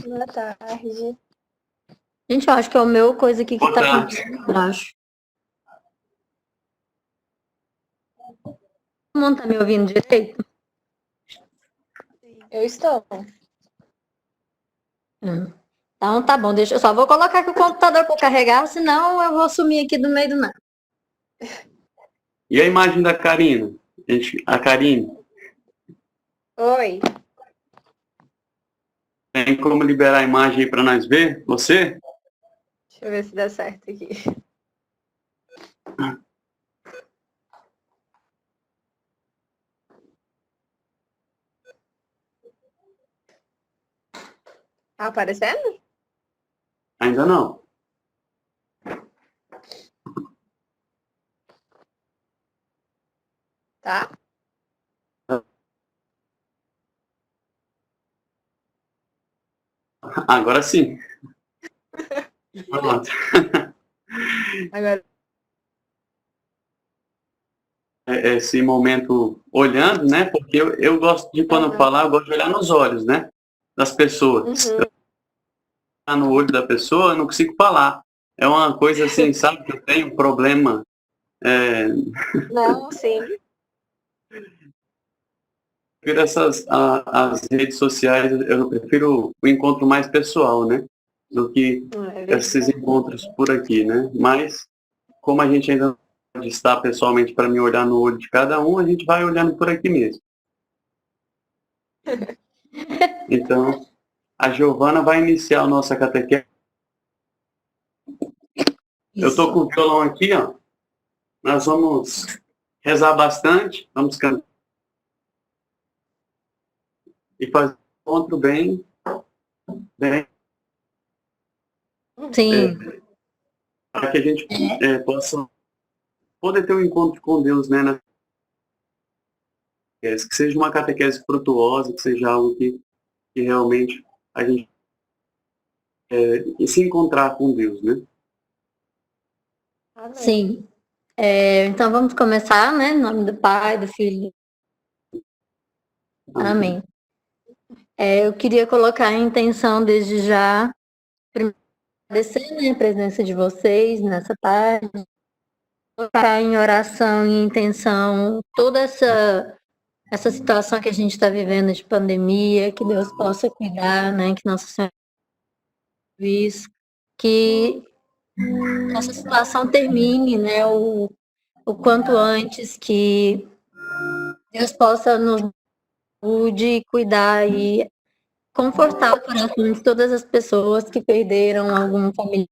Boa tarde. Gente, eu acho que é o meu coisa aqui que Boa tá tarde. com baixo. Todo mundo tá me ouvindo direito? Eu estou. Então tá bom, deixa eu só vou colocar aqui o computador para carregar, senão eu vou sumir aqui do meio do nada. E a imagem da Karina? A Karine, Oi. tem como liberar a imagem aí para nós ver? Você? Deixa eu ver se dá certo aqui. Tá aparecendo? Ainda não. Tá? Agora sim. Pronto. Agora. Esse momento olhando, né? Porque eu gosto de, quando eu falar, eu gosto de olhar nos olhos, né? Das pessoas. Uhum. Eu olhar no olho da pessoa, eu não consigo falar. É uma coisa assim, sabe? Que eu tenho um problema. Não, sim. Prefiro as redes sociais, eu prefiro o encontro mais pessoal, né? Do que É esses verdade. encontros por aqui, né? Mas, como a gente ainda não pode estar pessoalmente para me olhar no olho de cada um, a gente vai olhando por aqui mesmo. Então, a Giovana vai iniciar a nossa catequese. Eu estou com o violão aqui, ó. Nós vamos rezar bastante, vamos cantar e fazer um encontro bem Sim, para que a gente possa poder ter um encontro com Deus, né? Que seja uma catequese frutuosa, que seja algo que realmente a gente se encontrar com Deus, né? Amém. sim. Então vamos começar, né? Em nome do Pai, do Filho. Amém. Eu queria colocar em intenção desde já, primeiro, agradecer, né, a presença de vocês nessa tarde, colocar em oração e intenção toda essa situação que a gente está vivendo de pandemia, que Deus possa cuidar, né? Que Nossa Senhora isso, que essa situação termine, né? O quanto antes, que Deus possa nos ajude, cuidar e confortar o coração de todas as pessoas que perderam algum familiar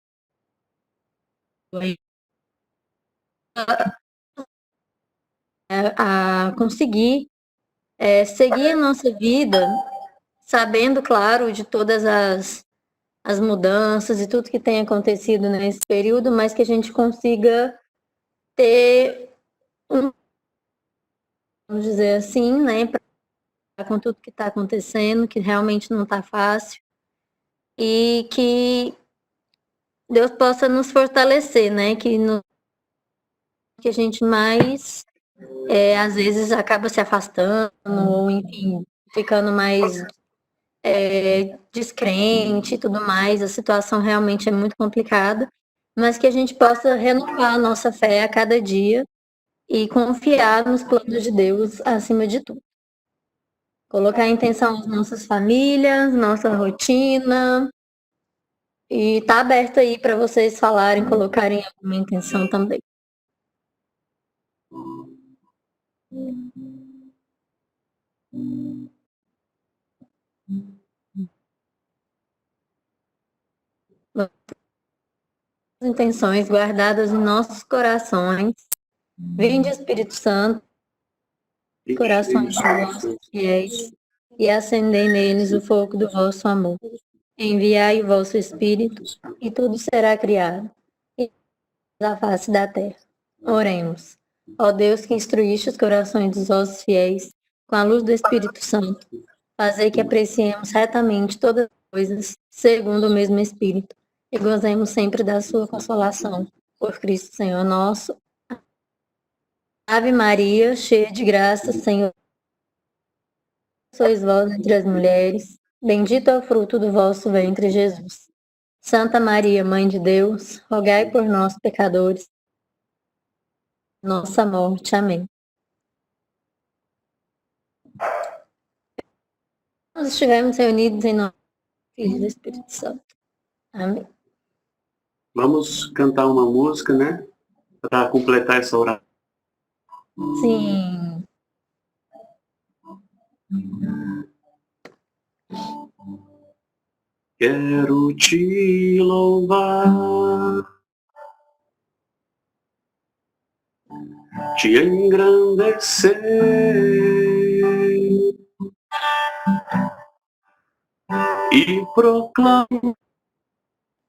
a conseguir seguir a nossa vida, sabendo, claro, de todas as mudanças e tudo que tem acontecido nesse período, mas que a gente consiga ter vamos dizer assim, né, com tudo que está acontecendo, que realmente não está fácil, e que Deus possa nos fortalecer, né, que a gente mais, às vezes, acaba se afastando, ou enfim, ficando mais descrente e tudo mais, a situação realmente é muito complicada, mas que a gente possa renovar a nossa fé a cada dia e confiar nos planos de Deus acima de tudo. Colocar em intenção as nossas famílias, nossa rotina, e tá aberto aí para vocês falarem, colocarem alguma intenção também. As intenções guardadas em nossos corações. Vinde, Espírito Santo, corações dos vossos fiéis, e acendei neles o fogo do vosso amor. Enviai o vosso Espírito, e tudo será criado, e a face da terra. Oremos. Ó Deus, que instruíste os corações dos vossos fiéis com a luz do Espírito Santo, fazei que apreciemos retamente todas as coisas segundo o mesmo Espírito, e gozemos sempre da sua consolação. Por Cristo Senhor nosso. Ave Maria, cheia de graça, Senhor, sois vós entre as mulheres, Bendito é o fruto do vosso ventre, Jesus. Santa Maria, Mãe de Deus, rogai por nós, pecadores, nossa morte. Amém. Nós estivemos reunidos em nome do Filho e do Espírito Santo. Amém. Vamos cantar uma música, né? Para completar essa oração. Sim. Quero te louvar, te engrandecer e proclamar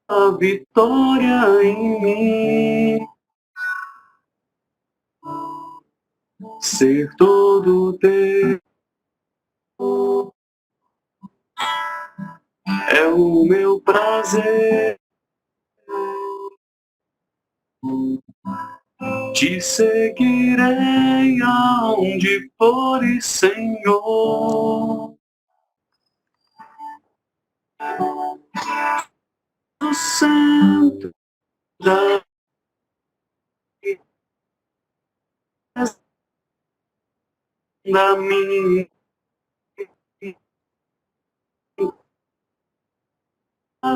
a vitória em mim. Ser todo teu é o meu prazer. Te seguirei aonde fores, Senhor. No centro da minha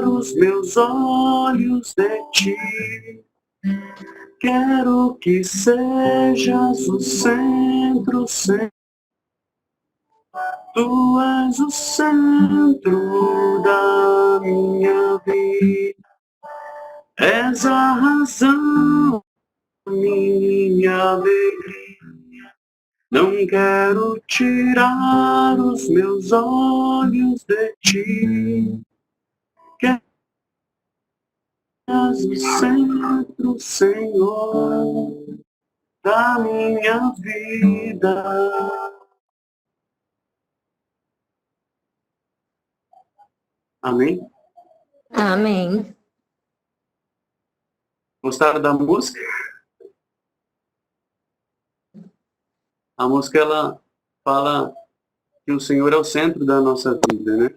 os meus olhos de ti. Quero que sejas o centro, Senhor. Tu és o centro da minha vida. És a razão da minha alegria. Não quero tirar os meus olhos de ti. Quero o centro, Senhor, da minha vida. Amém? Amém. Gostaram da música? A música, ela fala que o Senhor é o centro da nossa vida, né?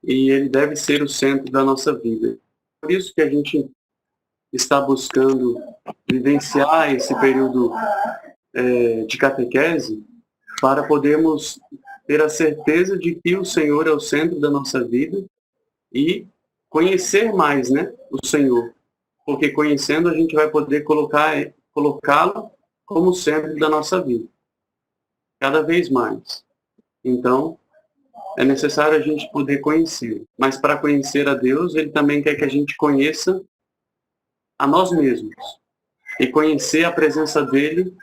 E Ele deve ser o centro da nossa vida. Por isso que a gente está buscando vivenciar esse período de catequese, para podermos ter a certeza de que o Senhor é o centro da nossa vida e conhecer mais, né, o Senhor. Porque conhecendo a gente vai poder colocá-lo como centro da nossa vida. Cada vez mais. Então, é necessário a gente poder conhecer. Mas para conhecer a Deus, Ele também quer que a gente conheça a nós mesmos. E conhecer a presença dEle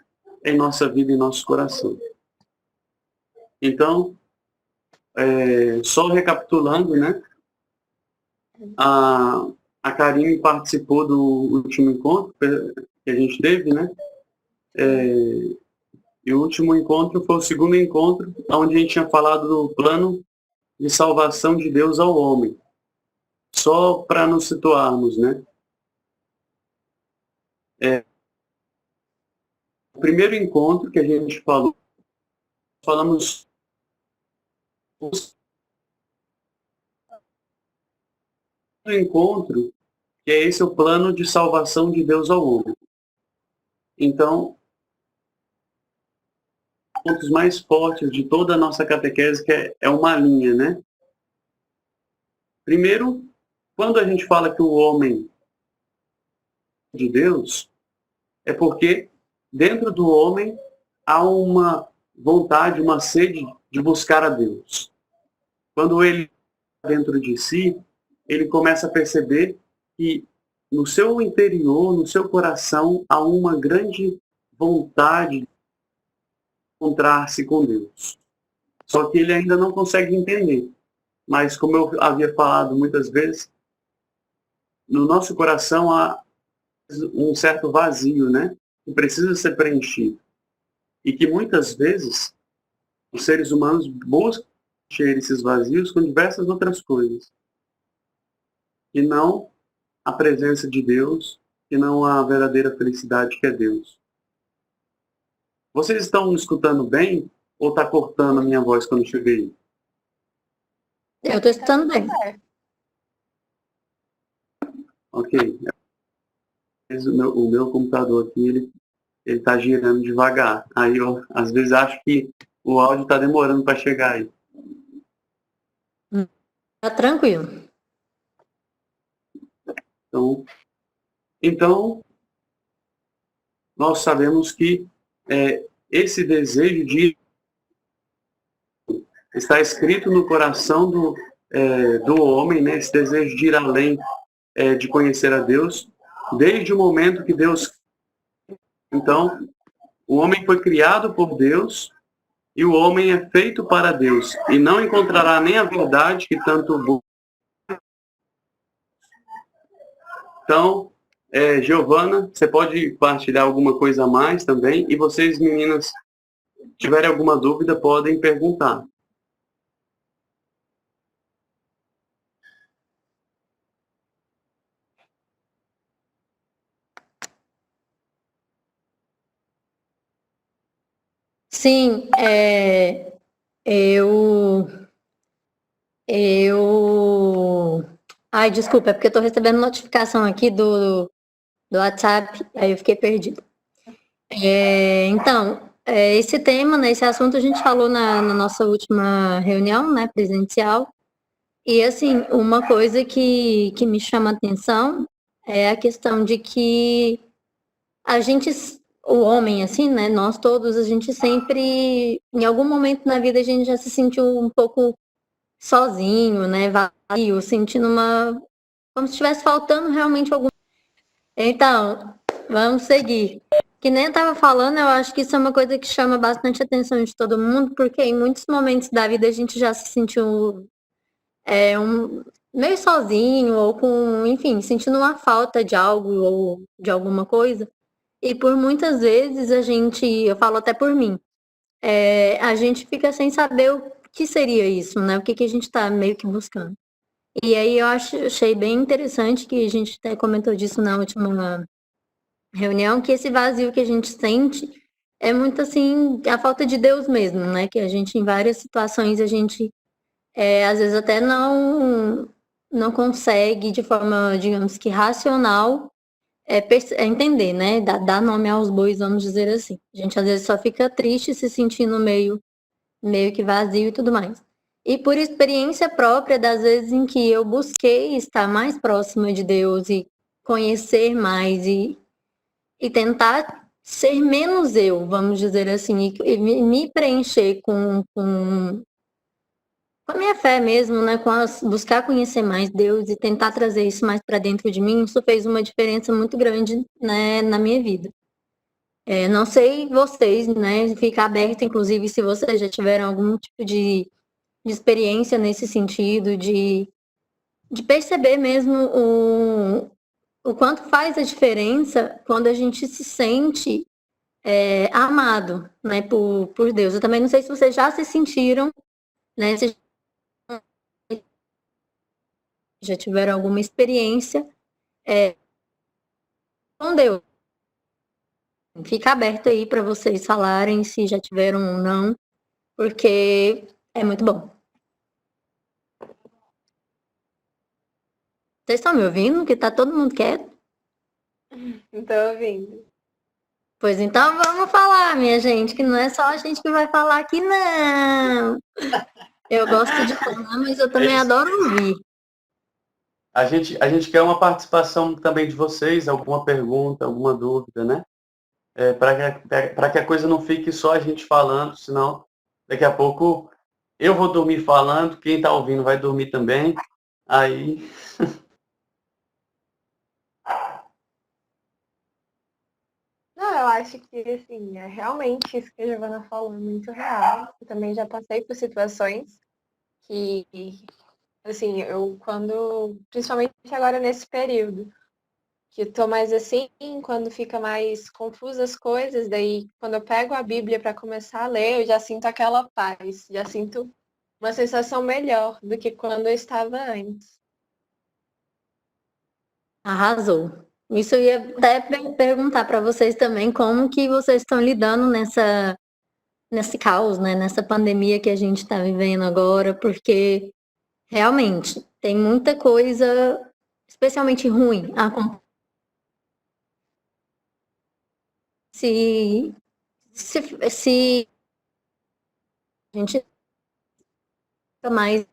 em nossa vida e nosso coração. Então, só recapitulando, né? A Karine participou do último encontro que a gente teve, né? E o último encontro foi o segundo encontro, onde a gente tinha falado do plano de salvação de Deus ao homem. Só para nos situarmos, né? O primeiro encontro que a gente falamos do encontro, que é esse o plano de salvação de Deus ao homem. Então, pontos mais fortes de toda a nossa catequese, que é uma linha, né? Primeiro, quando a gente fala que o homem é de Deus, é porque dentro do homem há uma vontade, uma sede de buscar a Deus. Quando ele está dentro de si, ele começa a perceber que no seu interior, no seu coração, há uma grande vontade de encontrar-se com Deus. Só que ele ainda não consegue entender. Mas, como eu havia falado muitas vezes, no nosso coração há um certo vazio, né? Que precisa ser preenchido. E que muitas vezes os seres humanos buscam preencher esses vazios com diversas outras coisas. E não a presença de Deus, e não a verdadeira felicidade que é Deus. Vocês estão me escutando bem? Ou está cortando a minha voz quando eu cheguei? Eu estou escutando bem. Ok. O meu computador aqui, ele tá girando devagar. Aí eu, às vezes, acho que o áudio está demorando para chegar aí. Tá tranquilo. Então nós sabemos que esse desejo de está escrito no coração do homem, né? Esse desejo de ir além, de conhecer a Deus, desde o momento que Deus... Então, o homem foi criado por Deus e o homem é feito para Deus. E não encontrará nem a verdade que tanto busca. Então, Giovana, você pode partilhar alguma coisa a mais também? E vocês, meninas, tiverem alguma dúvida, podem perguntar. Sim, eu. Ai, desculpa, é porque eu estou recebendo notificação aqui do WhatsApp, aí eu fiquei perdida. Então, esse tema, né, esse assunto a gente falou na nossa última reunião, né, presencial, e assim, uma coisa que me chama a atenção é a questão de que a gente, o homem, assim, né, nós todos, a gente sempre, em algum momento na vida, a gente já se sentiu um pouco sozinho, né, vazio, sentindo como se estivesse faltando realmente algum. Então, vamos seguir. Que nem eu estava falando, eu acho que isso é uma coisa que chama bastante atenção de todo mundo, porque em muitos momentos da vida a gente já se sentiu meio sozinho, ou com, enfim, sentindo uma falta de algo ou de alguma coisa. E por muitas vezes eu falo até por mim, a gente fica sem saber o que seria isso, né? O que a gente está meio que buscando. E aí achei bem interessante que a gente até comentou disso na última reunião, que esse vazio que a gente sente é muito assim, a falta de Deus mesmo, né? Que a gente, em várias situações, a gente às vezes até não consegue de forma, digamos que racional, entender, né? Dar nome aos bois, vamos dizer assim. A gente às vezes só fica triste, se sentindo meio que vazio e tudo mais. E por experiência própria, das vezes em que eu busquei estar mais próxima de Deus e conhecer mais e tentar ser menos eu, vamos dizer assim, e me preencher com a minha fé mesmo, né? Buscar conhecer mais Deus e tentar trazer isso mais para dentro de mim, isso fez uma diferença muito grande, né, na minha vida. Não sei vocês, né? Fica aberto, inclusive, se vocês já tiveram algum tipo de experiência nesse sentido, de perceber mesmo o quanto faz a diferença quando a gente se sente amado, né, por Deus. Eu também não sei se vocês já se sentiram, né, se já tiveram alguma experiência com Deus. Fica aberto aí para vocês falarem se já tiveram ou não, porque é muito bom. Vocês estão me ouvindo? Que tá todo mundo quieto? Estou ouvindo. Pois então vamos falar, minha gente, que não é só a gente que vai falar aqui, não. Eu gosto de falar, mas eu também adoro ouvir. A gente quer uma participação também de vocês, alguma pergunta, alguma dúvida, né? Para que a coisa não fique só a gente falando, senão daqui a pouco eu vou dormir falando, quem está ouvindo vai dormir também. Aí. Não, eu acho que, assim, é realmente isso que a Giovana falou, é muito real. Eu também já passei por situações que, assim, principalmente agora nesse período, que tô mais assim, quando fica mais confusa as coisas, daí quando eu pego a Bíblia para começar a ler, eu já sinto aquela paz, já sinto uma sensação melhor do que quando eu estava antes. Arrasou. Isso eu ia até perguntar para vocês também como que vocês estão lidando nesse caos, né? Nessa pandemia que a gente está vivendo agora, porque realmente, tem muita coisa, especialmente ruim, se a gente fica mais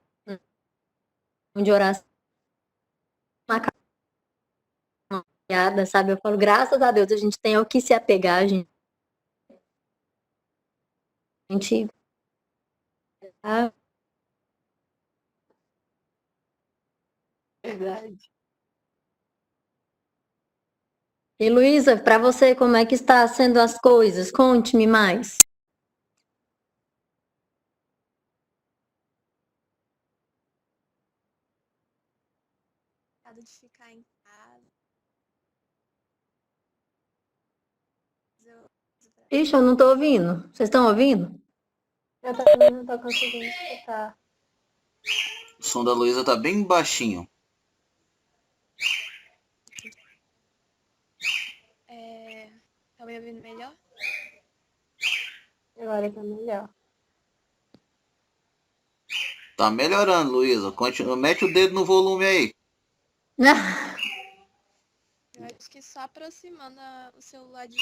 de oração na caminhada, sabe? Eu falo, graças a Deus, a gente tem ao que se apegar, gente tá. Verdade. E Luísa, para você, como é que está sendo as coisas? Conte-me mais. De ficar em casa. Ixi, eu não tô ouvindo. Vocês estão ouvindo? Eu também não tô conseguindo escutar. O som da Luísa tá bem baixinho. Tá me ouvindo melhor? Agora tá melhor. Tá melhorando, Luísa. Continua, mete o dedo no volume aí. Eu acho que só aproximando o celular de.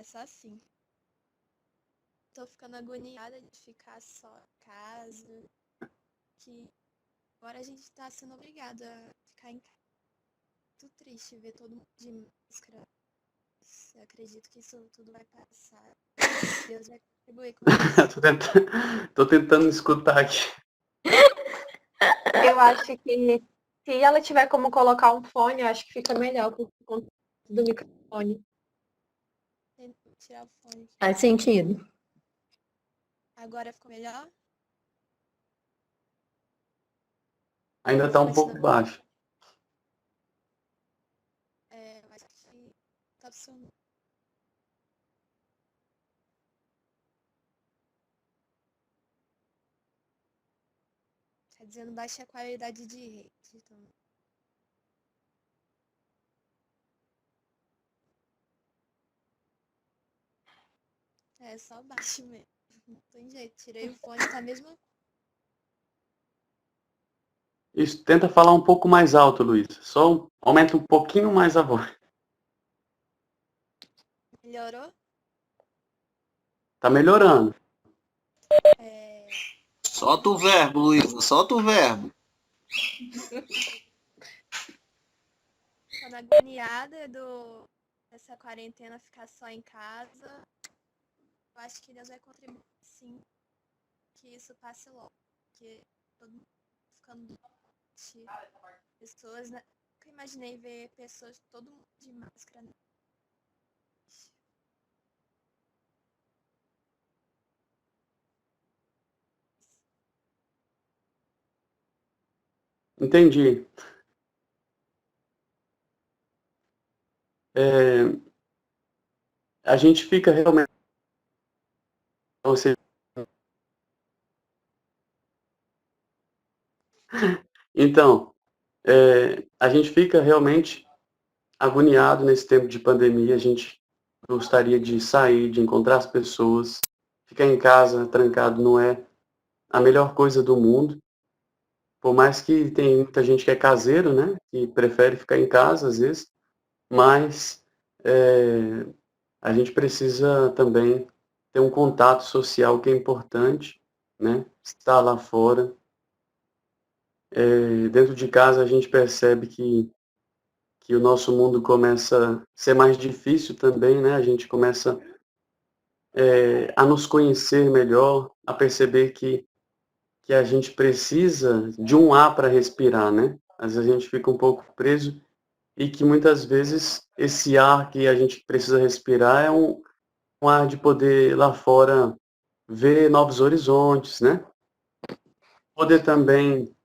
Só assim. Tô ficando agoniada de ficar só em casa. Que agora a gente tá sendo obrigada a ficar em casa. Muito triste ver todo mundo de máscara. Eu acredito que isso tudo vai passar. Deus vai contribuir com isso. Tô tentando escutar aqui. Eu acho que se ela tiver como colocar um fone, eu acho que fica melhor por conta do microfone. Vou tirar o fone. Faz sentido. Agora ficou melhor? Ainda tá um pouco baixo. Eu acho que tá funcionando. Tá dizendo baixa qualidade de rede. Então. Só baixo mesmo. Não tem jeito. Tirei o fone, tá mesmo. Isso, tenta falar um pouco mais alto, Luiz. Só aumenta um pouquinho mais a voz. Melhorou? Tá melhorando. Solta o verbo, Luísa. Solta o verbo. Tô na agoniada dessa quarentena ficar só em casa. Eu acho que Deus vai contribuir sim. Que isso passe logo. Porque todo mundo ficando doente. Pessoas, né? Nunca imaginei ver pessoas, todo mundo de máscara. Né? Entendi. A gente fica realmente... Você... Então, a gente fica realmente agoniado nesse tempo de pandemia. A gente gostaria de sair, de encontrar as pessoas. Ficar em casa, trancado, não é a melhor coisa do mundo. Por mais que tem muita gente que é caseiro, né? Que prefere ficar em casa, às vezes. Mas a gente precisa também ter um contato social que é importante, né? Estar lá fora. Dentro de casa a gente percebe que o nosso mundo começa a ser mais difícil também, né? A gente começa a nos conhecer melhor, a perceber que a gente precisa de um ar para respirar, né? Às vezes a gente fica um pouco preso e que muitas vezes esse ar que a gente precisa respirar é um ar de poder lá fora ver novos horizontes, né? Poder também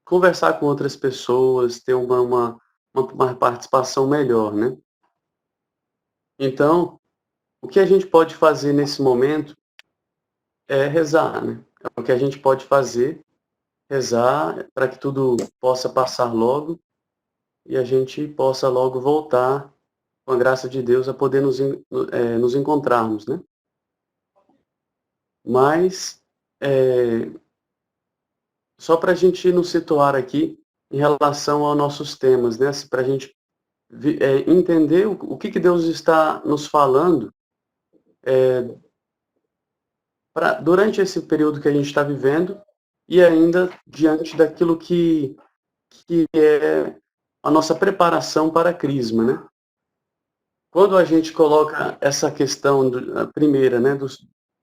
conversar com outras pessoas, ter uma participação melhor, né? Então, o que a gente pode fazer nesse momento é rezar, né? O que a gente pode fazer, rezar para que tudo possa passar logo e a gente possa logo voltar com a graça de Deus, a poder nos encontrarmos, né? Mas, só para a gente nos situar aqui em relação aos nossos temas, né? Para a gente entender o que Deus está nos falando durante esse período que a gente está vivendo e ainda diante daquilo que é a nossa preparação para a crisma, né? Quando a gente coloca essa questão a primeira, né,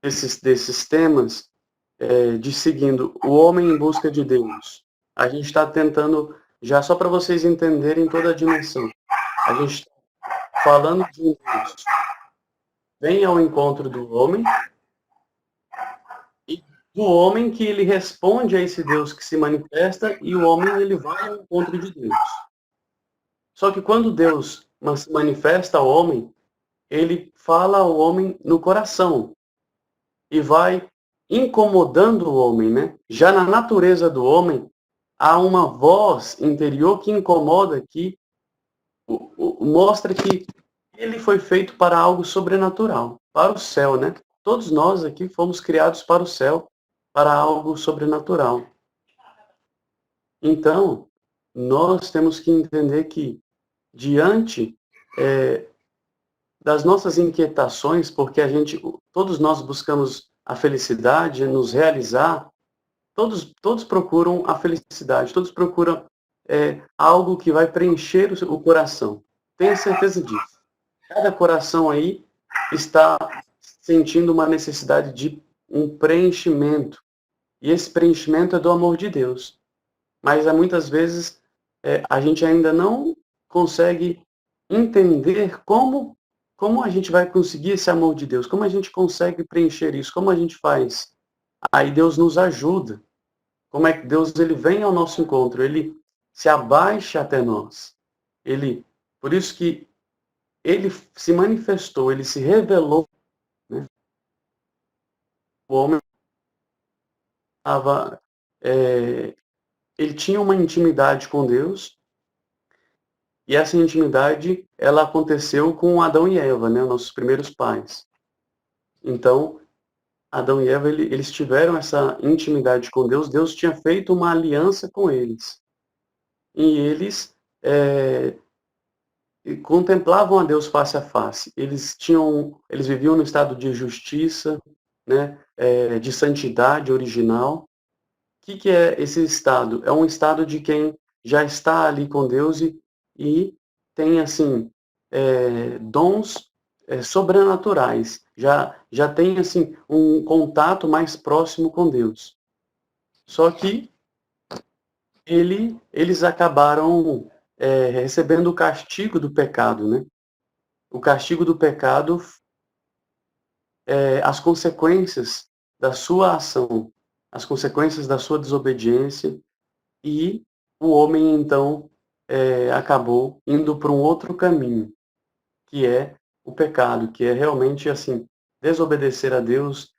desses temas, de seguindo o homem em busca de Deus, a gente está tentando, já só para vocês entenderem toda a dimensão, a gente está falando de um Deus vem ao encontro do homem, e do homem que ele responde a esse Deus que se manifesta, e o homem ele vai ao encontro de Deus. Só que quando Deus se manifesta ao homem, ele fala ao homem no coração e vai incomodando o homem, né? Já na natureza do homem, há uma voz interior que incomoda, que mostra que ele foi feito para algo sobrenatural, para o céu, né? Todos nós aqui fomos criados para o céu, para algo sobrenatural. Então, nós temos que entender que, diante das nossas inquietações, porque todos nós buscamos a felicidade, nos realizar, todos procuram a felicidade, todos procuram algo que vai preencher o coração. Tenha certeza disso. Cada coração aí está sentindo uma necessidade de um preenchimento. E esse preenchimento é do amor de Deus. Mas muitas vezes a gente ainda não consegue entender como a gente vai conseguir esse amor de Deus, como a gente consegue preencher isso, como a gente faz. Aí Deus nos ajuda. Como é que Deus ele vem ao nosso encontro, ele se abaixa até nós. Por isso que ele se manifestou, ele se revelou, né? O homem estava, ele tinha uma intimidade com Deus, e essa intimidade, ela aconteceu com Adão e Eva, né, nossos primeiros pais. Então, Adão e Eva, eles tiveram essa intimidade com Deus, Deus tinha feito uma aliança com eles. E eles contemplavam a Deus face a face. Eles viviam no estado de justiça, né, de santidade original. O que é esse estado? É um estado de quem já está ali com Deus e tem, assim, dons sobrenaturais. Já tem, assim, um contato mais próximo com Deus. Só que eles acabaram recebendo o castigo do pecado, né? O castigo do pecado, as consequências da sua ação, as consequências da sua desobediência, e o homem, então, acabou indo para um outro caminho, que é o pecado, que é realmente, assim, desobedecer a Deus,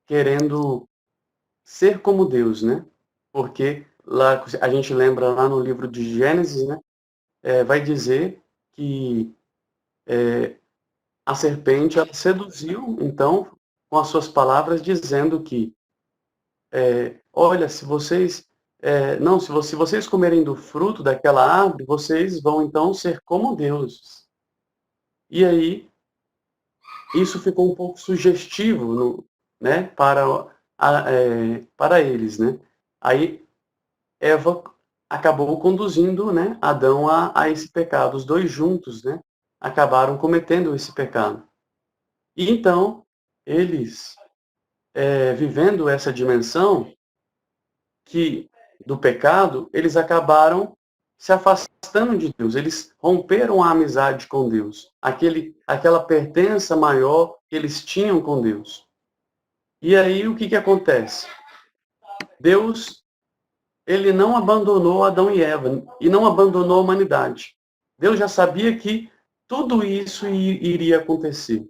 querendo ser como Deus, né? Porque lá, a gente lembra lá no livro de Gênesis, né? Vai dizer que a serpente ela seduziu, então, com as suas palavras, dizendo que, olha, se vocês se vocês comerem do fruto daquela árvore, vocês vão então ser como deuses. E aí, isso ficou um pouco sugestivo, né, para eles, né? Aí, Eva acabou conduzindo, né, Adão a esse pecado. Os dois juntos, né, acabaram cometendo esse pecado. E então, eles, vivendo essa dimensão do pecado, eles acabaram se afastando de Deus. Eles romperam a amizade com Deus, aquela pertença maior que eles tinham com Deus. E aí o que acontece? Deus, ele não abandonou Adão e Eva e não abandonou a humanidade. Deus já sabia que tudo isso iria acontecer,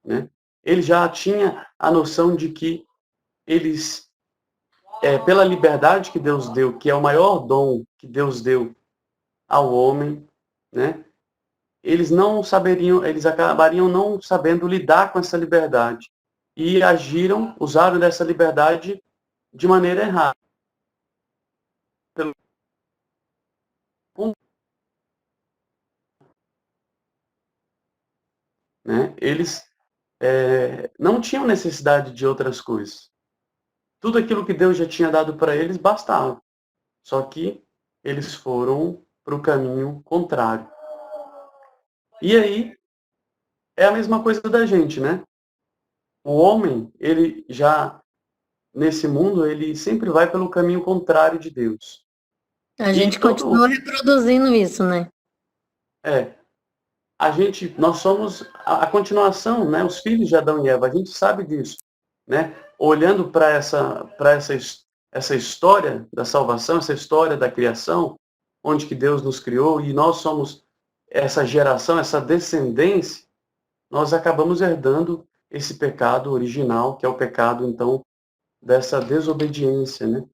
né? Ele já tinha a noção de que eles, pela liberdade que Deus deu, que é o maior dom que Deus deu ao homem, né? eles não saberiam, eles acabariam não sabendo lidar com essa liberdade e usaram dessa liberdade de maneira errada. Né? Eles não tinham necessidade de outras coisas. Tudo aquilo que Deus já tinha dado para eles bastava. Só que eles foram para o caminho contrário. E aí, é a mesma coisa da gente, né? O homem, ele já, nesse mundo, ele sempre vai pelo caminho contrário de Deus. A E gente continua reproduzindo isso, né? Nós somos a continuação, né? Os filhos de Adão e Eva, a gente sabe disso, né? Olhando para essa história da salvação, essa história da criação, onde que Deus nos criou e nós somos essa geração, essa descendência, nós acabamos herdando esse pecado original, que é o pecado, então, dessa desobediência, né?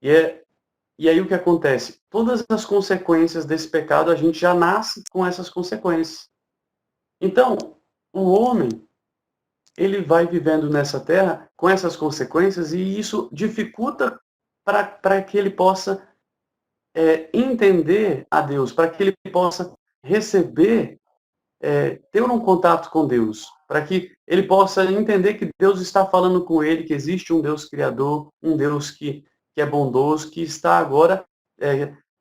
E aí o que acontece? Todas as consequências desse pecado, a gente já nasce com essas consequências. Então, o homem, ele vai vivendo nessa terra com essas consequências e isso dificulta para que ele possa entender a Deus, para que ele possa receber, ter um contato com Deus, para que ele possa entender que Deus está falando com ele, que existe um Deus criador, um Deus que é bondoso, que está agora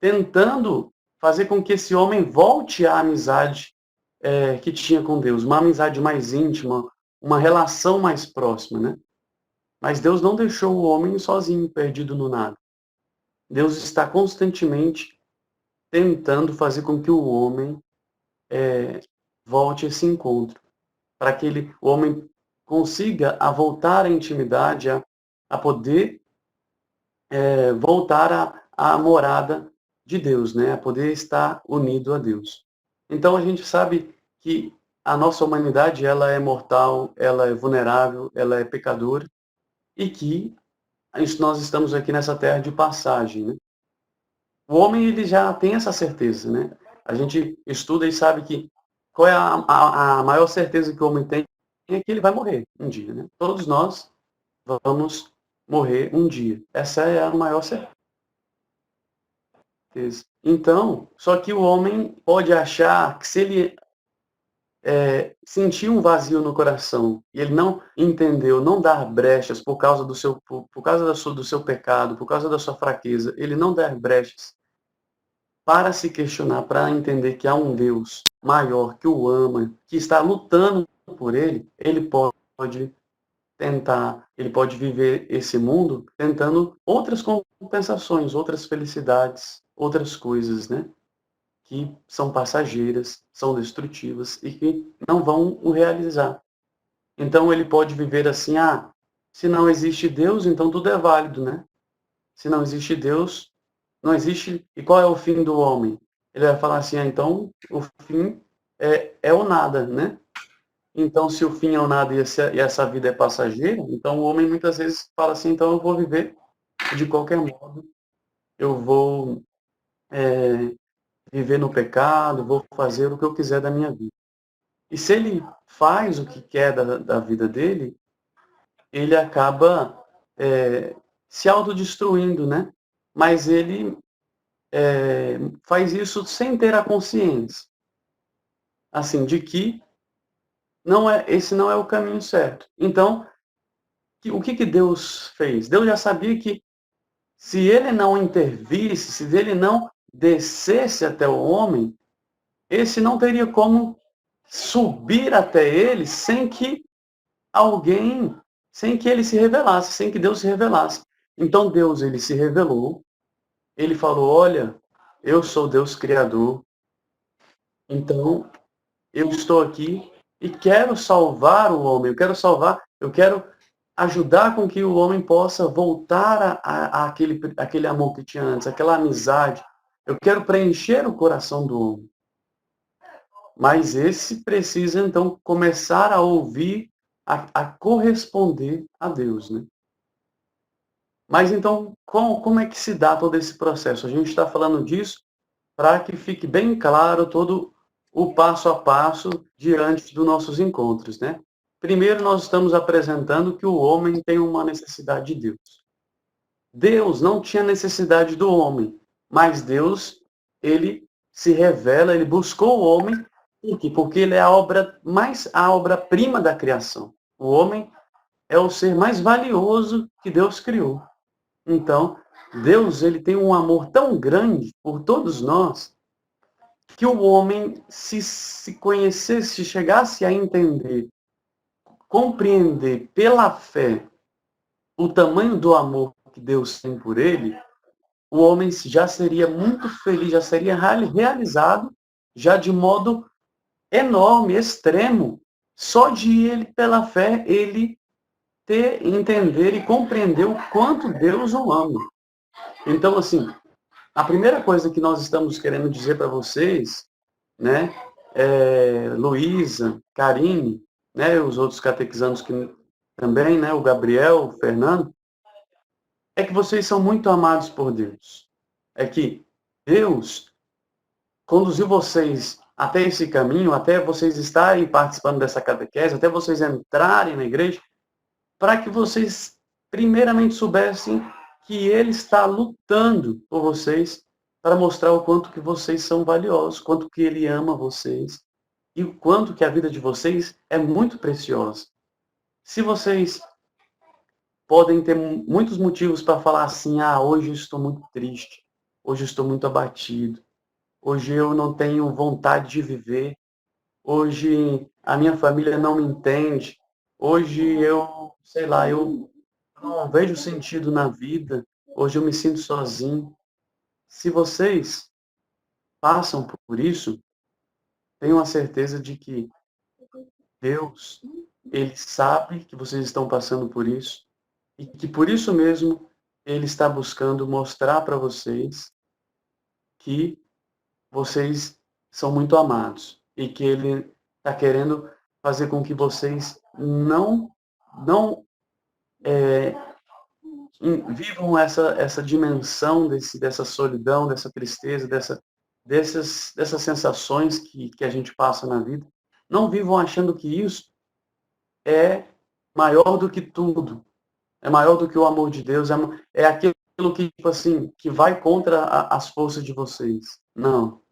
tentando fazer com que esse homem volte à amizade que tinha com Deus, uma amizade mais íntima, uma relação mais próxima, né? Mas Deus não deixou o homem sozinho, perdido no nada. Deus está constantemente tentando fazer com que o homem volte a esse encontro, para que o homem consiga a voltar à intimidade, a poder voltar à morada de Deus, né? A poder estar unido a Deus. Então a gente sabe que a nossa humanidade ela é mortal, ela é vulnerável, ela é pecadora e que nós estamos aqui nessa terra de passagem, né? O homem ele já tem essa certeza, né? A gente estuda e sabe que qual é a maior certeza que o homem tem é que ele vai morrer um dia, né? Todos nós vamos morrer um dia. Essa é a maior certeza. Então, só que o homem pode achar que se ele sentir um vazio no coração e ele não entendeu, não dar brechas por causa do seu pecado, por causa da sua fraqueza, ele não der brechas para se questionar, para entender que há um Deus maior que o ama, que está lutando por ele pode tentar, ele pode viver esse mundo tentando outras compensações, outras felicidades, outras coisas, né? Que são passageiras, são destrutivas e que não vão o realizar. Então ele pode viver assim, se não existe Deus, então tudo é válido, né? Se não existe Deus, não existe. E qual é o fim do homem? Ele vai falar assim, então o fim é o nada, né? Então, se o fim é o nada e essa vida é passageira, então o homem muitas vezes fala assim, então eu vou viver de qualquer modo, eu vou viver no pecado, vou fazer o que eu quiser da minha vida. E se ele faz o que quer da vida dele, ele acaba se autodestruindo, né? Mas ele faz isso sem ter a consciência, assim, de que esse não é o caminho certo. Então, o que Deus fez? Deus já sabia que se ele não intervisse, se ele não descesse até o homem, esse não teria como subir até ele sem que ele se revelasse, sem que Deus se revelasse. Então Deus, ele se revelou, ele falou, olha, eu sou Deus Criador, então eu estou aqui e quero salvar o homem, eu quero ajudar com que o homem possa voltar aquele amor que tinha antes, aquela amizade. Eu quero preencher o coração do homem. Mas esse precisa, então, começar a ouvir, a corresponder a Deus, né? Mas, então, como é que se dá todo esse processo? A gente está falando disso para que fique bem claro todo o passo a passo diante dos nossos encontros, né? Primeiro, nós estamos apresentando que o homem tem uma necessidade de Deus. Deus não tinha necessidade do homem, mas Deus, ele se revela, ele buscou o homem, por quê? Porque ele é a obra-prima da criação. O homem é o ser mais valioso que Deus criou. Então, Deus, ele tem um amor tão grande por todos nós, que o homem, se conhecesse, se chegasse a entender, compreender pela fé o tamanho do amor que Deus tem por ele, o homem já seria muito feliz, já seria realizado, já de modo enorme, extremo, só de ele, pela fé, ele entender e compreender o quanto Deus o ama. Então, assim, a primeira coisa que nós estamos querendo dizer para vocês, né, Luísa, Karine, né, os outros catequizandos que também, né, o Gabriel, o Fernando, é que vocês são muito amados por Deus. É que Deus conduziu vocês até esse caminho, até vocês estarem participando dessa catequese, até vocês entrarem na igreja, para que vocês primeiramente soubessem que Ele está lutando por vocês para mostrar o quanto que vocês são valiosos, quanto que Ele ama vocês e o quanto que a vida de vocês é muito preciosa. Se vocês podem ter muitos motivos para falar assim, hoje eu estou muito triste, hoje eu estou muito abatido, hoje eu não tenho vontade de viver, hoje a minha família não me entende, hoje eu, sei lá, eu não vejo sentido na vida, hoje eu me sinto sozinho. Se vocês passam por isso, tenham a certeza de que Deus, Ele sabe que vocês estão passando por isso e que por isso mesmo Ele está buscando mostrar para vocês que vocês são muito amados e que Ele está querendo fazer com que vocês não vivam essa dimensão dessa solidão, dessa tristeza, dessas sensações que a gente passa na vida. Não vivam achando que isso é maior do que tudo, é maior do que o amor de Deus, é aquilo que, tipo assim, que vai contra as forças de vocês. Não.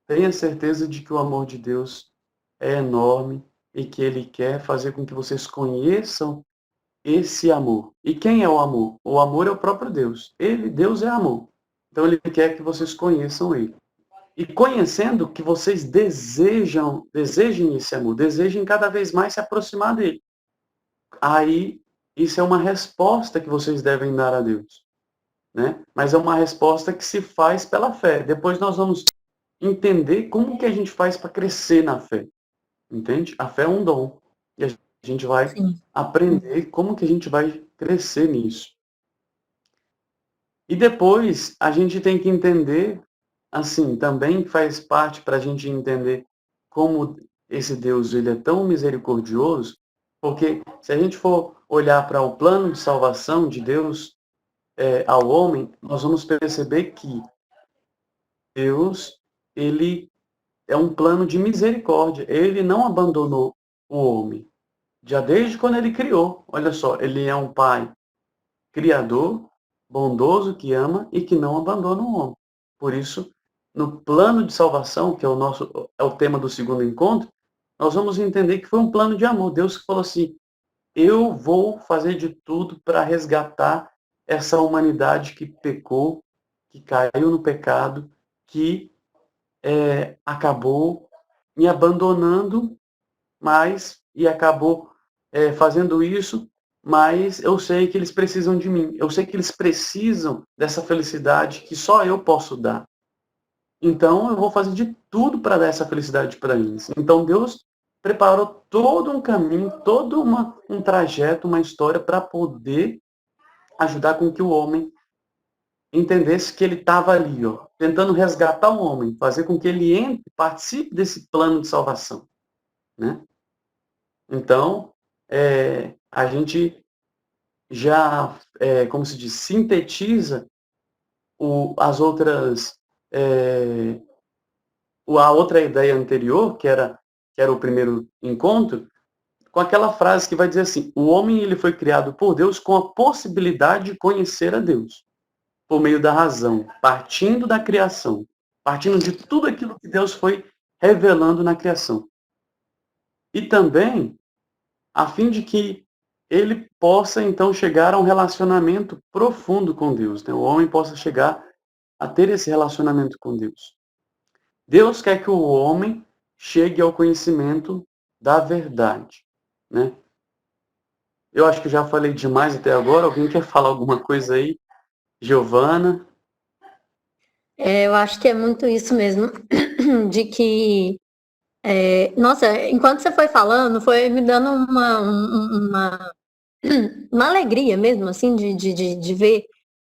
Tenha certeza de que o amor de Deus é enorme e que Ele quer fazer com que vocês conheçam esse amor. E quem é o amor? O amor é o próprio Deus. Deus é amor. Então Ele quer que vocês conheçam Ele. E conhecendo que vocês desejem esse amor, desejem cada vez mais se aproximar dele. Aí, isso é uma resposta que vocês devem dar a Deus, né? Mas é uma resposta que se faz pela fé. Depois nós vamos entender como que a gente faz para crescer na fé, entende? A fé é um dom. E a gente vai Sim. aprender como que a gente vai crescer nisso. E depois a gente tem que entender, assim, também faz parte para a gente entender como esse Deus ele é tão misericordioso, porque se a gente for olhar para o plano de salvação de Deus ao homem, nós vamos perceber que Deus, ele é um plano de misericórdia. Ele não abandonou o homem. Já desde quando ele criou. Olha só, ele é um pai criador, bondoso, que ama e que não abandona o homem. Por isso, no plano de salvação, que é o tema do segundo encontro, nós vamos entender que foi um plano de amor. Deus que falou assim, eu vou fazer de tudo para resgatar essa humanidade que pecou, que caiu no pecado, que acabou me abandonando, e acabou fazendo isso, mas eu sei que eles precisam de mim. Eu sei que eles precisam dessa felicidade que só eu posso dar. Então, eu vou fazer de tudo para dar essa felicidade para eles. Então, Deus preparou todo um caminho, todo um trajeto, uma história para poder ajudar com que o homem entendesse que ele estava ali, tentando resgatar o homem, fazer com que ele participe desse plano de salvação, né? Então, a gente já, como se diz, sintetiza as outras a outra ideia anterior, que era o primeiro encontro, com aquela frase que vai dizer assim: o homem ele foi criado por Deus com a possibilidade de conhecer a Deus, por meio da razão, partindo da criação, partindo de tudo aquilo que Deus foi revelando na criação. E também a fim de que ele possa então chegar a um relacionamento profundo com Deus, né? O homem possa chegar a ter esse relacionamento com Deus. Deus quer que o homem chegue ao conhecimento da verdade, né? Eu acho que já falei demais até agora. Alguém quer falar alguma coisa aí? Giovana? Eu acho que é muito isso mesmo, de que, nossa, enquanto você foi falando, foi me dando uma alegria mesmo, assim, de ver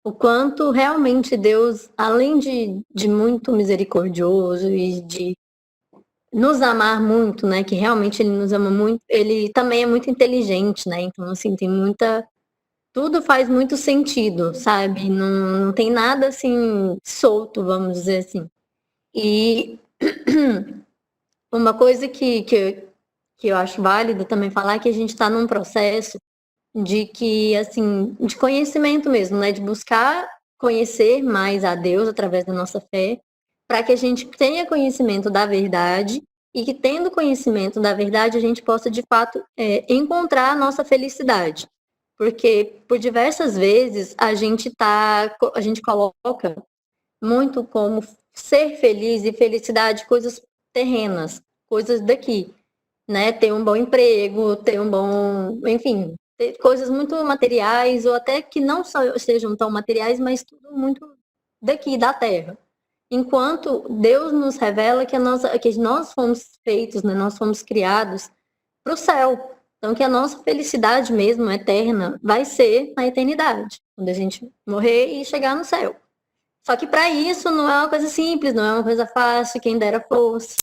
o quanto realmente Deus, além de muito misericordioso e de nos amar muito, né, que realmente Ele nos ama muito, Ele também é muito inteligente, né, então, assim, tem muita... Tudo faz muito sentido, sabe? Não tem nada, assim, solto, vamos dizer assim. E uma coisa que eu acho válida também falar é que a gente está num processo de que, assim, de conhecimento mesmo, né? De buscar conhecer mais a Deus através da nossa fé, para que a gente tenha conhecimento da verdade e que, tendo conhecimento da verdade, a gente possa, de fato, encontrar a nossa felicidade. Porque, por diversas vezes, a gente coloca muito como ser feliz e felicidade coisas terrenas, coisas daqui, né? Ter um bom emprego, ter um bom, enfim, ter coisas muito materiais ou até que não sejam tão materiais, mas tudo muito daqui da terra. Enquanto Deus nos revela que que nós fomos feitos, né? Nós fomos criados para o céu. Então, que a nossa felicidade mesmo, eterna, vai ser na eternidade, quando a gente morrer e chegar no céu. Só que para isso não é uma coisa simples, não é uma coisa fácil, quem dera fosse.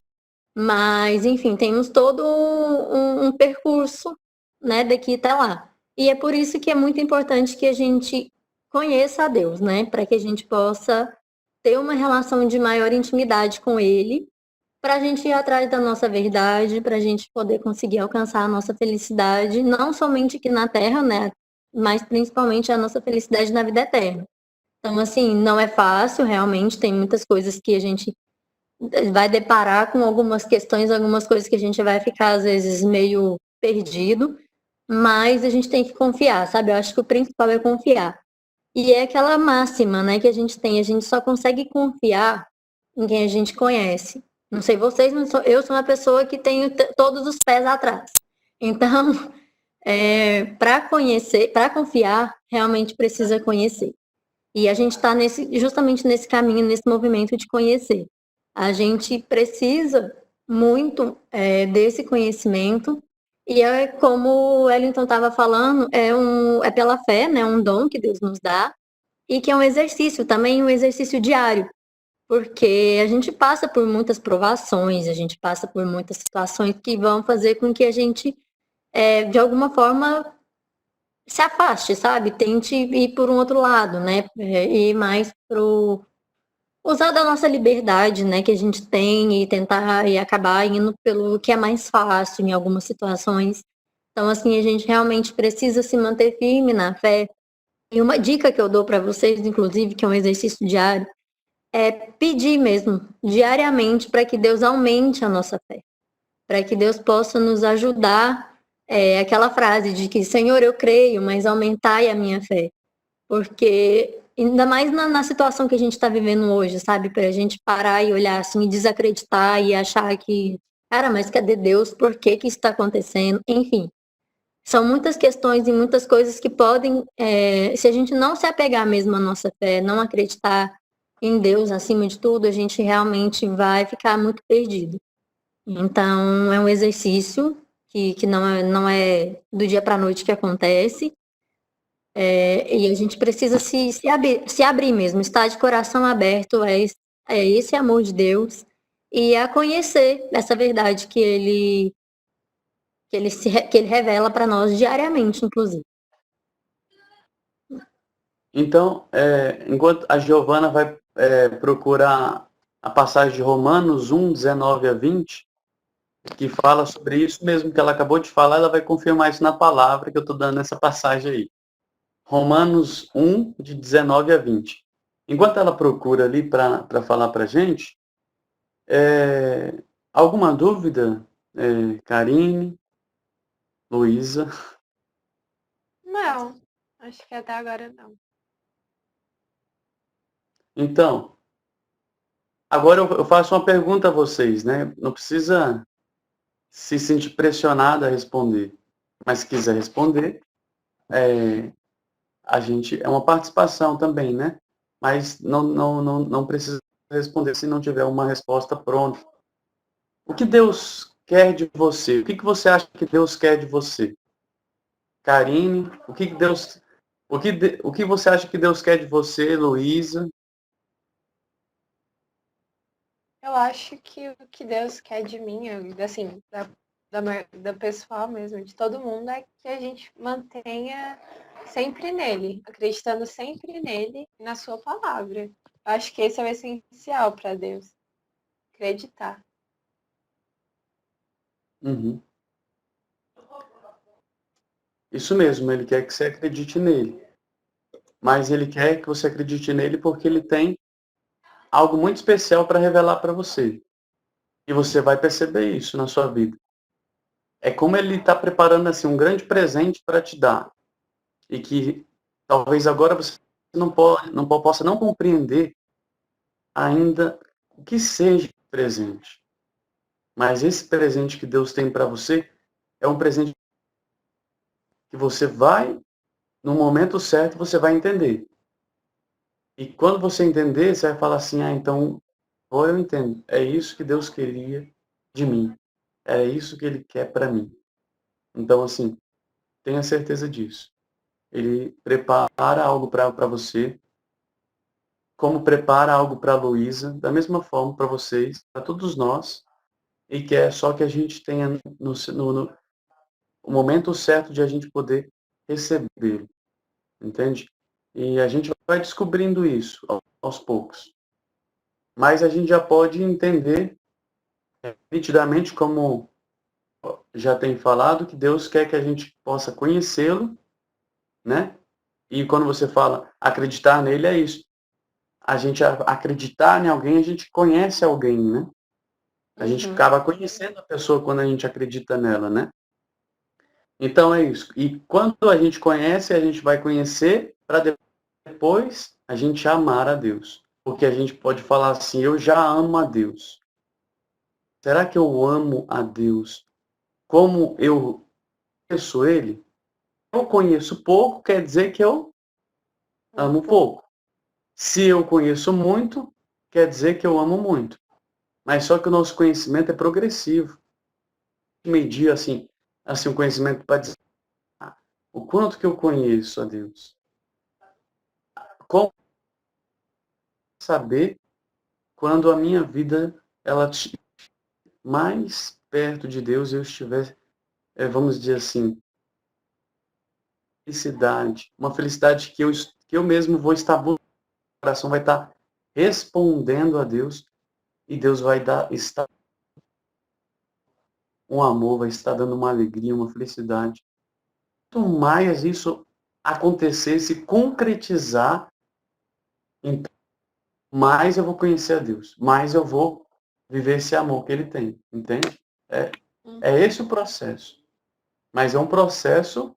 Mas, enfim, temos todo um percurso, né, daqui até lá. E é por isso que é muito importante que a gente conheça a Deus, né, para que a gente possa ter uma relação de maior intimidade com Ele, para a gente ir atrás da nossa verdade, para a gente poder conseguir alcançar a nossa felicidade, não somente aqui na Terra, né, mas principalmente a nossa felicidade na vida eterna. Então, assim, não é fácil, realmente, tem muitas coisas que a gente vai deparar com algumas questões, algumas coisas que a gente vai ficar, às vezes, meio perdido, mas a gente tem que confiar, sabe? Eu acho que o principal é confiar. E é aquela máxima, né, que a gente só consegue confiar em quem a gente conhece. Não sei vocês, mas eu sou uma pessoa que tenho todos os pés atrás. Então, para conhecer, para confiar, realmente precisa conhecer. E a gente está justamente nesse caminho, nesse movimento de conhecer. A gente precisa muito desse conhecimento, e é como o Wellington estava falando, é pela fé, né, um dom que Deus nos dá, e que é um exercício também, um exercício diário, porque a gente passa por muitas provações, a gente passa por muitas situações que vão fazer com que a gente, de alguma forma, se afaste, sabe? Tente ir por um outro lado, né? Ir mais pro... Usar da nossa liberdade, né, que a gente tem e tentar e acabar indo pelo que é mais fácil em algumas situações. Então, assim, a gente realmente precisa se manter firme na fé. E uma dica que eu dou para vocês, inclusive, que é um exercício diário, é pedir mesmo, diariamente, para que Deus aumente a nossa fé. Para que Deus possa nos ajudar. Aquela frase de que, Senhor, eu creio, mas aumentai a minha fé. Porque, ainda mais na situação que a gente está vivendo hoje, sabe? Para a gente parar e olhar assim, e desacreditar e achar que, cara, mas cadê Deus? Por que que isso está acontecendo? Enfim, são muitas questões e muitas coisas que podem, se a gente não se apegar mesmo à nossa fé, não acreditar em Deus acima de tudo, a gente realmente vai ficar muito perdido. Então, é um exercício que não é do dia para a noite que acontece, e a gente precisa se abrir mesmo, estar de coração aberto a esse amor de Deus e a conhecer essa verdade que ele revela para nós diariamente, inclusive. Então, enquanto a Giovana vai procurar a passagem de Romanos 1, 19 a 20, que fala sobre isso mesmo que ela acabou de falar, ela vai confirmar isso na palavra que eu estou dando nessa passagem aí. Romanos 1, de 19 a 20. Enquanto ela procura ali para falar para a gente, alguma dúvida, Karine, Luísa? Não, acho que até agora não. Então, agora eu faço uma pergunta a vocês, né? Não precisa se sentir pressionado a responder, mas se quiser responder, a gente é uma participação também, né? Mas não precisa responder se não tiver uma resposta pronta. O que Deus quer de você? O que você acha que Deus quer de você? Karine, o que você acha que Deus quer de você, Luísa? Eu acho que o que Deus quer de mim, assim, da pessoal mesmo, de todo mundo, é que a gente mantenha sempre nele, acreditando sempre nele e na sua palavra. Eu acho que esse é o essencial para Deus, acreditar. Uhum. Isso mesmo, ele quer que você acredite nele. Mas ele quer que você acredite nele porque ele tem algo muito especial para revelar para você. E você vai perceber isso na sua vida. É como ele está preparando assim um grande presente para te dar. E que talvez agora você não possa não compreender ainda o que seja presente. Mas esse presente que Deus tem para você é um presente que você vai, no momento certo, você vai entender. E quando você entender, você vai falar assim, então, agora eu entendo. É isso que Deus queria de mim. É isso que Ele quer para mim. Então, assim, tenha certeza disso. Ele prepara algo para você, como prepara algo para a Luísa, da mesma forma para vocês, para todos nós, e quer só que a gente tenha no o momento certo de a gente poder recebê-lo, entende? E a gente vai descobrindo isso aos poucos. Mas a gente já pode entender nitidamente, como já tem falado, que Deus quer que a gente possa conhecê-lo, né? E quando você fala acreditar nele, é isso. A gente acreditar em alguém, a gente conhece alguém, né? A gente acaba conhecendo a pessoa quando a gente acredita nela, né? Então é isso. E quando a gente conhece, a gente vai conhecer para depois a gente amar a Deus. Porque a gente pode falar assim, eu já amo a Deus. Será que eu amo a Deus como eu conheço Ele? Eu conheço pouco, quer dizer que eu amo pouco. Se eu conheço muito, quer dizer que eu amo muito. Mas só que o nosso conhecimento é progressivo. Medir assim o conhecimento para dizer o quanto que eu conheço a Deus. Como saber quando a minha vida ela mais perto de Deus eu estiver, vamos dizer assim, felicidade, uma felicidade que eu mesmo vou estar buscando, o coração vai estar respondendo a Deus e Deus vai estar um amor, vai estar dando uma alegria, uma felicidade. Quanto mais isso acontecer, se concretizar, então mais eu vou conhecer a Deus, mais eu vou viver esse amor que Ele tem, entende? É esse o processo. Mas é um processo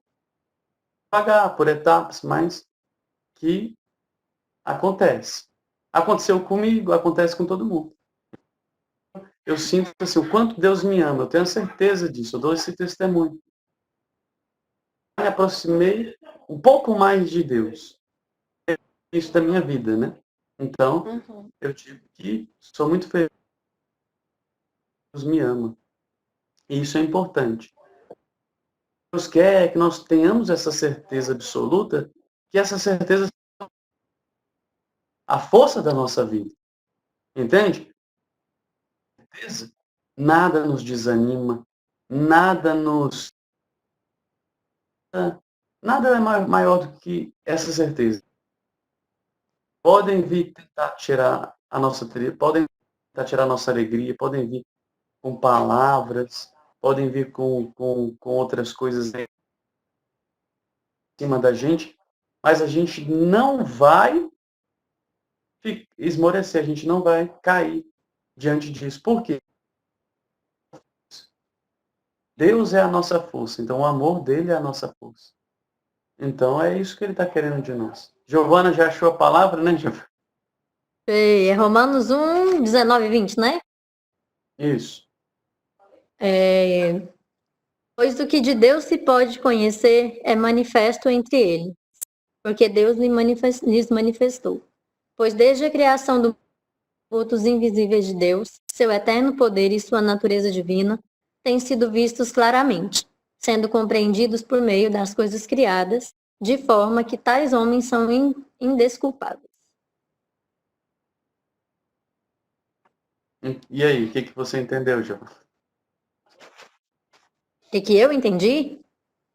pagar por etapas, mas que acontece. Aconteceu comigo, acontece com todo mundo. Eu sinto assim, o quanto Deus me ama, eu tenho certeza disso, eu dou esse testemunho. Me aproximei um pouco mais de Deus. Isso da minha vida, né? Então, eu digo que sou muito feliz, Deus me ama. E isso é importante. Deus quer que nós tenhamos essa certeza absoluta, que essa certeza é a força da nossa vida. Entende? Nada nos desanima, nada nos. Nada é maior do que essa certeza. Podem vir tentar tirar a nossa trilha, podem tentar tirar nossa alegria, podem vir com palavras, podem vir com outras coisas em cima da gente, mas a gente não vai esmorecer, a gente não vai cair diante disso. Por quê? Deus é a nossa força, então o amor dele é a nossa força. Então é isso que ele está querendo de nós. Giovana já achou a palavra, né, Giovana? É Romanos 1, 19 e 20, né? Isso. Pois o que de Deus se pode conhecer é manifesto entre ele, porque Deus lhes manifestou. Pois desde a criação dos atributos invisíveis de Deus, seu eterno poder e sua natureza divina têm sido vistos claramente, sendo compreendidos por meio das coisas criadas, de forma que tais homens são indesculpáveis. E aí, o que você entendeu, Giovana? O que eu entendi?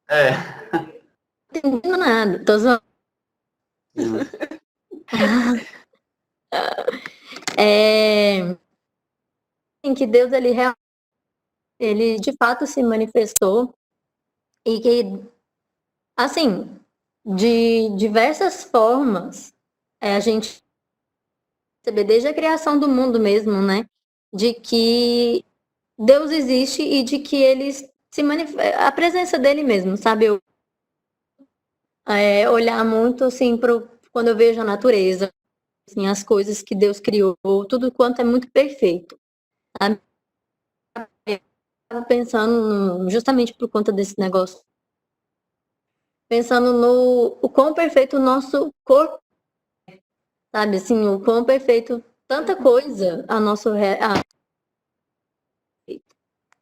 É. Não entendi nada, tô zoando. Em que Deus ele de fato se manifestou e que, assim, de diversas formas, a gente percebe desde a criação do mundo mesmo, né? De que Deus existe e de que ele se manifesta, a presença dele mesmo, sabe? Eu olhar muito assim quando eu vejo a natureza, assim, as coisas que Deus criou, tudo quanto é muito perfeito. Sabe? Eu estava pensando justamente por conta desse negócio, pensando no o quão perfeito o nosso corpo, sabe? Assim, o quão perfeito tanta coisa a nosso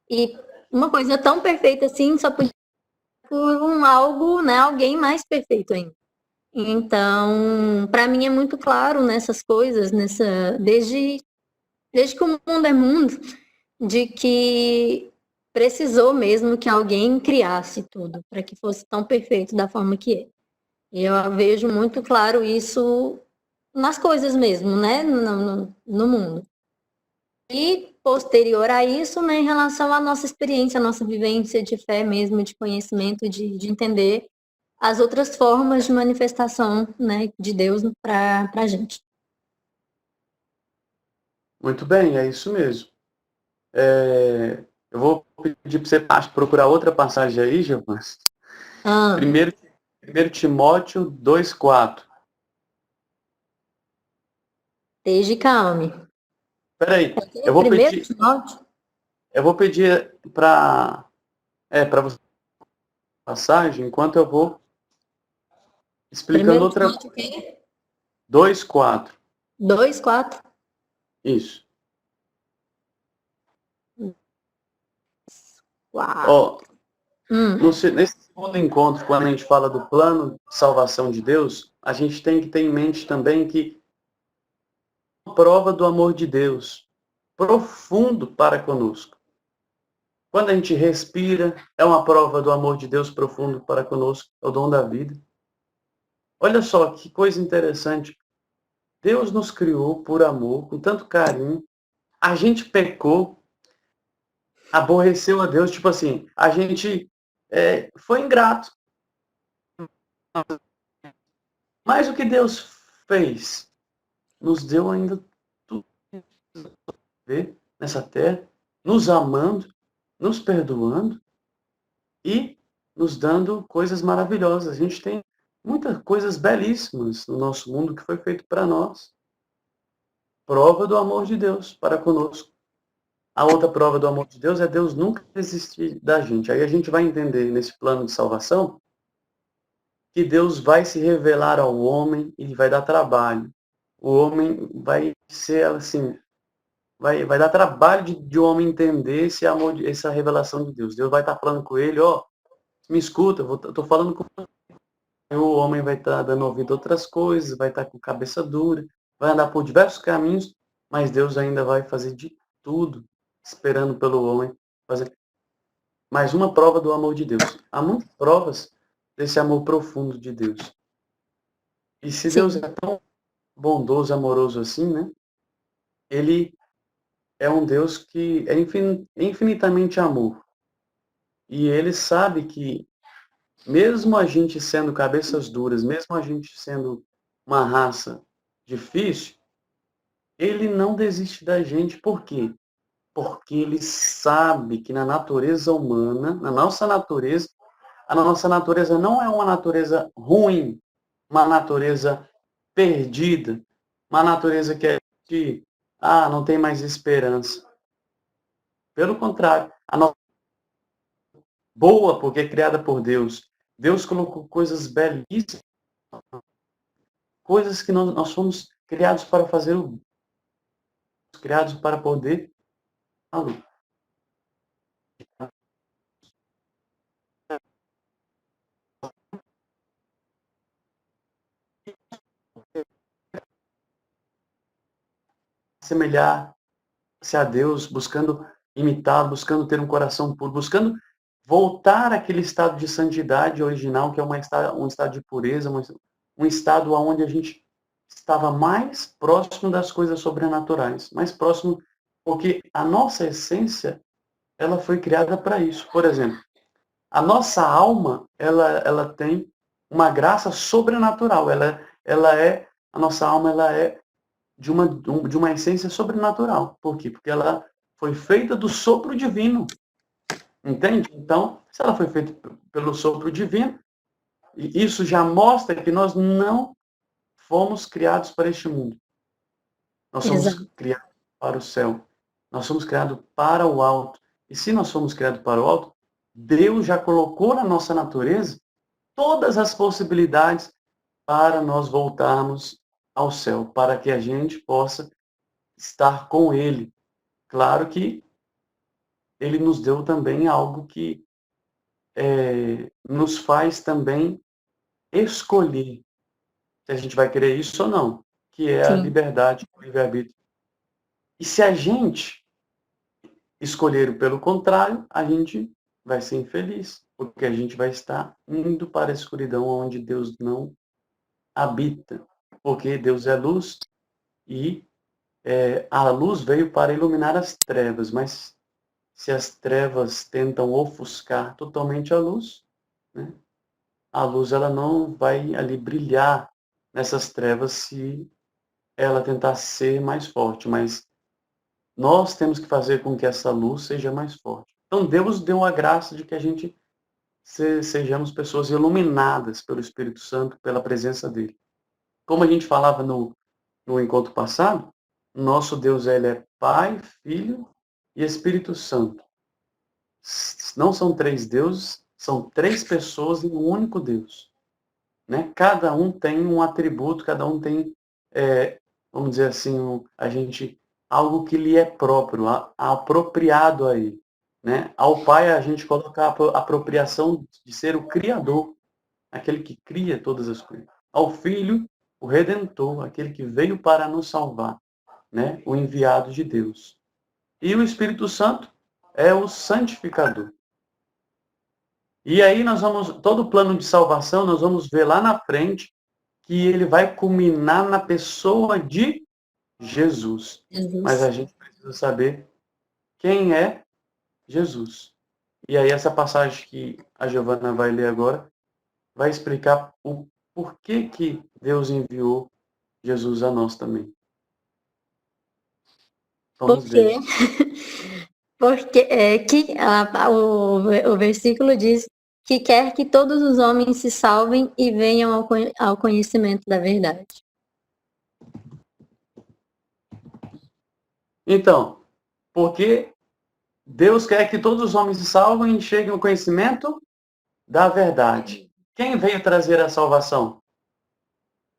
e uma coisa tão perfeita assim só podia por algo, né? Alguém mais perfeito ainda. Então, para mim é muito claro nessas coisas, desde que o mundo é mundo, de que precisou mesmo que alguém criasse tudo para que fosse tão perfeito da forma que é. E eu vejo muito claro isso nas coisas mesmo, né, no mundo. E posterior a isso, né, em relação à nossa experiência, à nossa vivência de fé mesmo, de conhecimento, de entender as outras formas de manifestação, né, de Deus para a gente. Muito bem, é isso mesmo. Eu vou pedir para você procurar outra passagem aí, Giovana. Ah, 1 Timóteo 2,4. desde calme. Peraí, eu vou Primeiro pedir, Timóteo, para você passagem, enquanto eu vou explicando primeiro outra Timóteo o quê? 2,4. 2:4. Isso. Uau. Ó, nesse segundo encontro, quando a gente fala do plano de salvação de Deus, a gente tem que ter em mente também que é uma prova do amor de Deus profundo para conosco. Quando a gente respira, é uma prova do amor de Deus profundo para conosco, é o dom da vida. Olha só que coisa interessante. Deus nos criou por amor, com tanto carinho. A gente pecou, aborreceu a Deus, tipo assim, a gente foi ingrato. Mas o que Deus fez? Nos deu ainda tudo a ver nessa terra, nos amando, nos perdoando e nos dando coisas maravilhosas. A gente tem muitas coisas belíssimas no nosso mundo que foi feito para nós. Prova do amor de Deus para conosco. A outra prova do amor de Deus é Deus nunca desistir da gente. Aí a gente vai entender nesse plano de salvação que Deus vai se revelar ao homem e vai dar trabalho. O homem vai ser assim, vai dar trabalho de o homem entender esse amor, essa revelação de Deus. Deus vai estar falando com ele, ó, me escuta, eu estou falando com o homem vai estar dando ouvido a outras coisas, vai estar com cabeça dura, vai andar por diversos caminhos, mas Deus ainda vai fazer de tudo, esperando pelo homem fazer mais uma prova do amor de Deus. Há muitas provas desse amor profundo de Deus. E se Sim. Deus é tão bondoso, amoroso assim, né? Ele é um Deus que é infinitamente amor. E ele sabe que, mesmo a gente sendo cabeças duras, mesmo a gente sendo uma raça difícil, ele não desiste da gente. Por quê? Porque ele sabe que na natureza humana, na nossa natureza, a nossa natureza não é uma natureza ruim, uma natureza perdida, uma natureza que não tem mais esperança. Pelo contrário, a nossa boa, porque é criada por Deus. Deus colocou coisas belíssimas, coisas que nós fomos criados para fazer, criados para poder assemelhar-se a Deus, buscando imitá-lo, buscando ter um coração puro, buscando voltar àquele estado de santidade original, que é um estado de pureza, um estado onde a gente estava mais próximo das coisas sobrenaturais, mais próximo, porque a nossa essência, ela foi criada para isso. Por exemplo, a nossa alma, ela tem uma graça sobrenatural. A nossa alma, ela é de uma essência sobrenatural. Por quê? Porque ela foi feita do sopro divino. Entende? Então, se ela foi feita pelo sopro divino, isso já mostra que nós não fomos criados para este mundo. Nós somos Exato. criados para o céu. Nós somos criados para o alto. E se nós somos criados para o alto, Deus já colocou na nossa natureza todas as possibilidades para nós voltarmos ao céu, para que a gente possa estar com Ele. Claro que Ele nos deu também algo que nos faz também escolher se a gente vai querer isso ou não, que é a Sim. liberdade, o livre-arbítrio. E se a gente escolher pelo contrário, a gente vai ser infeliz, porque a gente vai estar indo para a escuridão onde Deus não habita, porque Deus é luz e a luz veio para iluminar as trevas, mas se as trevas tentam ofuscar totalmente a luz, né, a luz ela não vai ali brilhar nessas trevas se ela tentar ser mais forte, mas nós temos que fazer com que essa luz seja mais forte. Então Deus deu a graça de que a gente sejamos pessoas iluminadas pelo Espírito Santo, pela presença dele. Como a gente falava no encontro passado, nosso Deus ele é Pai, Filho e Espírito Santo. Não são três deuses, são três pessoas em um único Deus. Né? Cada um tem um atributo, cada um tem, vamos dizer assim, algo que lhe é próprio, apropriado a ele. Né? Ao Pai a gente coloca a apropriação de ser o Criador, aquele que cria todas as coisas. Ao Filho, o Redentor, aquele que veio para nos salvar, né? O enviado de Deus. E o Espírito Santo é o santificador. E aí todo o plano de salvação, nós vamos ver lá na frente que ele vai culminar na pessoa de Jesus. Mas Jesus. a gente precisa saber quem é Jesus. E aí essa passagem que a Giovana vai ler agora vai explicar o porquê que Deus enviou Jesus a nós também. Por Vamos quê? ver. Porque o versículo diz que quer que todos os homens se salvem e venham ao conhecimento da verdade. Então, porque Deus quer que todos os homens se salvem e cheguem ao conhecimento da verdade. Quem veio trazer a salvação?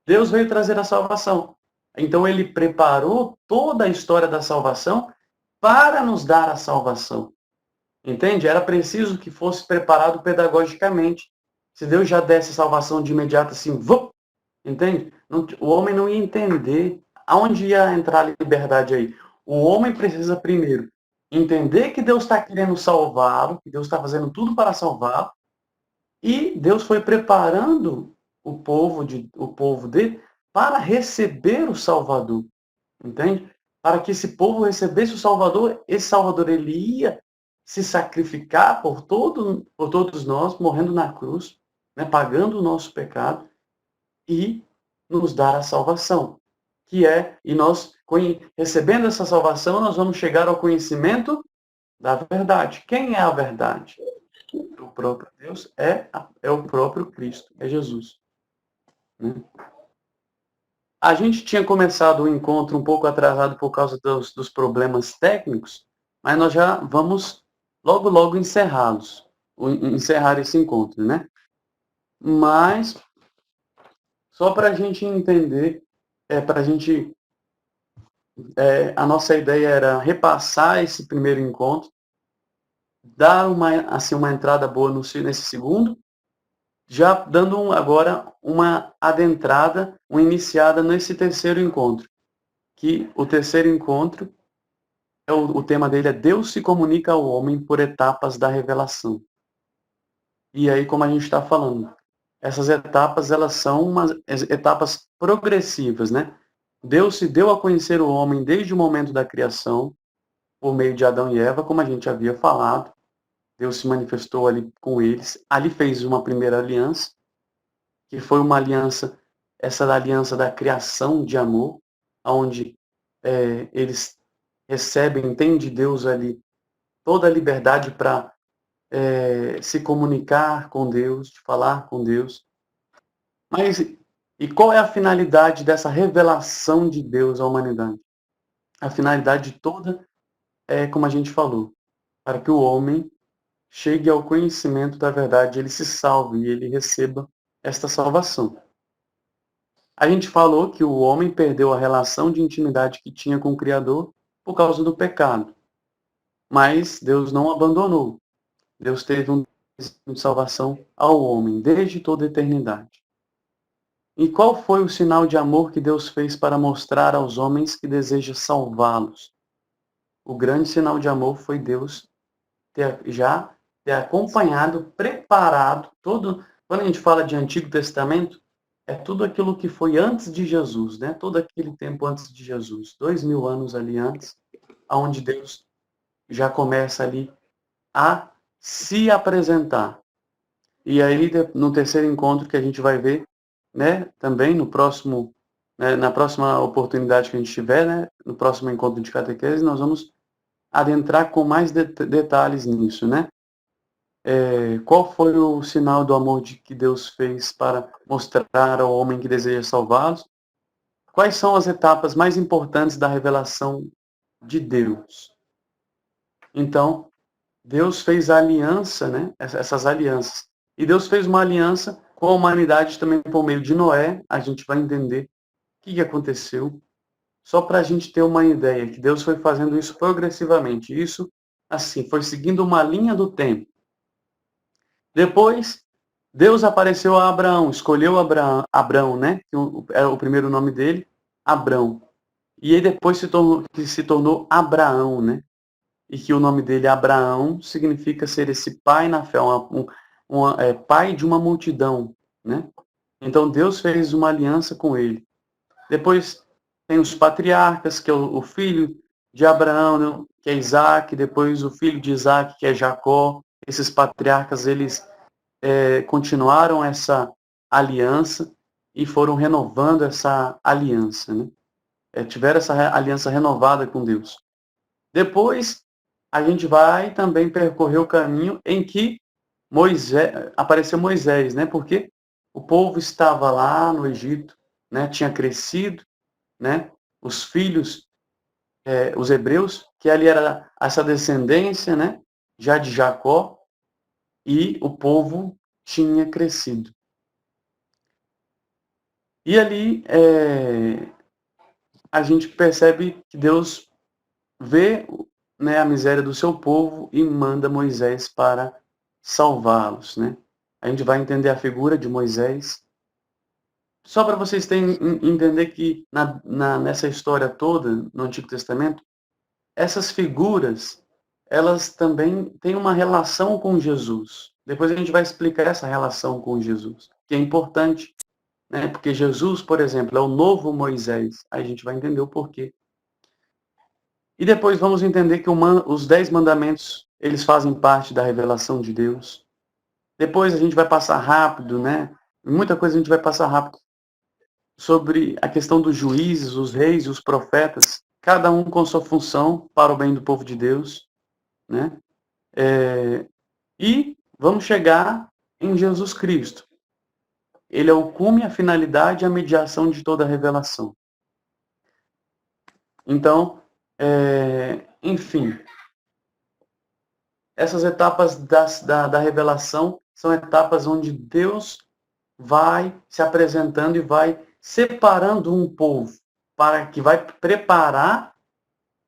Deus veio trazer a salvação. Então ele preparou toda a história da salvação para nos dar a salvação. Entende? Era preciso que fosse preparado pedagogicamente. Se Deus já desse a salvação de imediato assim, entende? O homem não ia entender aonde ia entrar a liberdade aí. O homem precisa primeiro entender que Deus está querendo salvá-lo, que Deus está fazendo tudo para salvá-lo, e Deus foi preparando o povo dele para receber o Salvador. Entende? para que esse povo recebesse o Salvador. Esse Salvador, ele ia se sacrificar por todos nós, morrendo na cruz, né, pagando o nosso pecado e nos dar a salvação, e nós, recebendo essa salvação, nós vamos chegar ao conhecimento da verdade. Quem é a verdade? O próprio Deus é o próprio Cristo, é Jesus. Né? A gente tinha começado o encontro um pouco atrasado por causa dos problemas técnicos, mas nós já vamos logo encerrar esse encontro, né? Mas, só para a gente entender, a nossa ideia era repassar esse primeiro encontro, dar uma entrada boa nesse segundo, já dando agora uma adentrada, uma iniciada nesse terceiro encontro. Que o terceiro encontro, o tema dele é Deus se comunica ao homem por etapas da revelação. E aí, como a gente está falando, essas etapas, elas são etapas progressivas, né? Deus se deu a conhecer o homem desde o momento da criação, por meio de Adão e Eva, como a gente havia falado. Deus se manifestou ali com eles. Ali fez uma primeira aliança, que foi uma aliança, essa aliança da criação de amor, onde eles têm de Deus ali toda a liberdade para se comunicar com Deus, de falar com Deus. Mas, e qual é a finalidade dessa revelação de Deus à humanidade? A finalidade toda é, como a gente falou, para que o homem chegue ao conhecimento da verdade, ele se salve e ele receba esta salvação. A gente falou que o homem perdeu a relação de intimidade que tinha com o Criador por causa do pecado. Mas Deus não abandonou. Deus teve um desejo de salvação ao homem desde toda a eternidade. E qual foi o sinal de amor que Deus fez para mostrar aos homens que deseja salvá-los? O grande sinal de amor foi Deus ter acompanhado, preparado todo. Quando a gente fala de Antigo Testamento, é tudo aquilo que foi antes de Jesus, né? Todo aquele tempo antes de Jesus, 2000 anos ali antes, onde Deus já começa ali a se apresentar. E aí, no terceiro encontro que a gente vai ver, né? Também no próximo, né, na próxima oportunidade que a gente tiver, né? No próximo encontro de catequese, nós vamos adentrar com mais detalhes nisso, né? Qual foi o sinal do amor que Deus fez para mostrar ao homem que deseja salvá-los? Quais são as etapas mais importantes da revelação de Deus? Então, Deus fez a aliança, né? Essas alianças. E Deus fez uma aliança com a humanidade também por meio de Noé. A gente vai entender o que aconteceu. Só para a gente ter uma ideia, que Deus foi fazendo isso progressivamente. Isso, assim, foi seguindo uma linha do tempo. Depois, Deus apareceu a Abraão, escolheu Abrão, né? Que era o primeiro nome dele, Abrão. E aí depois se tornou Abraão, né? E que o nome dele, Abraão, significa ser esse pai na fé, pai de uma multidão, né? Então Deus fez uma aliança com ele. Depois tem os patriarcas, que é o filho de Abraão, né? Que é Isaac, depois o filho de Isaac, que é Jacó. Esses patriarcas, eles continuaram essa aliança e foram renovando essa aliança, né? Tiveram essa aliança renovada com Deus. Depois, a gente vai também percorrer o caminho em que apareceu Moisés, né? Porque o povo estava lá no Egito, né? Tinha crescido, né? Os filhos, os hebreus, que ali era essa descendência, né? Já de Jacó, e o povo tinha crescido. E ali a gente percebe que Deus vê, né, a miséria do seu povo e manda Moisés para salvá-los, né? A gente vai entender a figura de Moisés. Só para vocês entender que nessa história toda, no Antigo Testamento, essas figuras, elas também têm uma relação com Jesus. Depois a gente vai explicar essa relação com Jesus, que é importante, né? Porque Jesus, por exemplo, é o novo Moisés. Aí a gente vai entender o porquê. E depois vamos entender que os 10 mandamentos, eles fazem parte da revelação de Deus. Depois a gente vai passar rápido, né? Muita coisa a gente vai passar rápido sobre a questão dos juízes, os reis e os profetas, cada um com sua função para o bem do povo de Deus, né? E vamos chegar em Jesus Cristo. Ele é o cume, a finalidade e a mediação de toda a revelação. Então, enfim, essas etapas da revelação são etapas onde Deus vai se apresentando e vai separando um povo para que vai preparar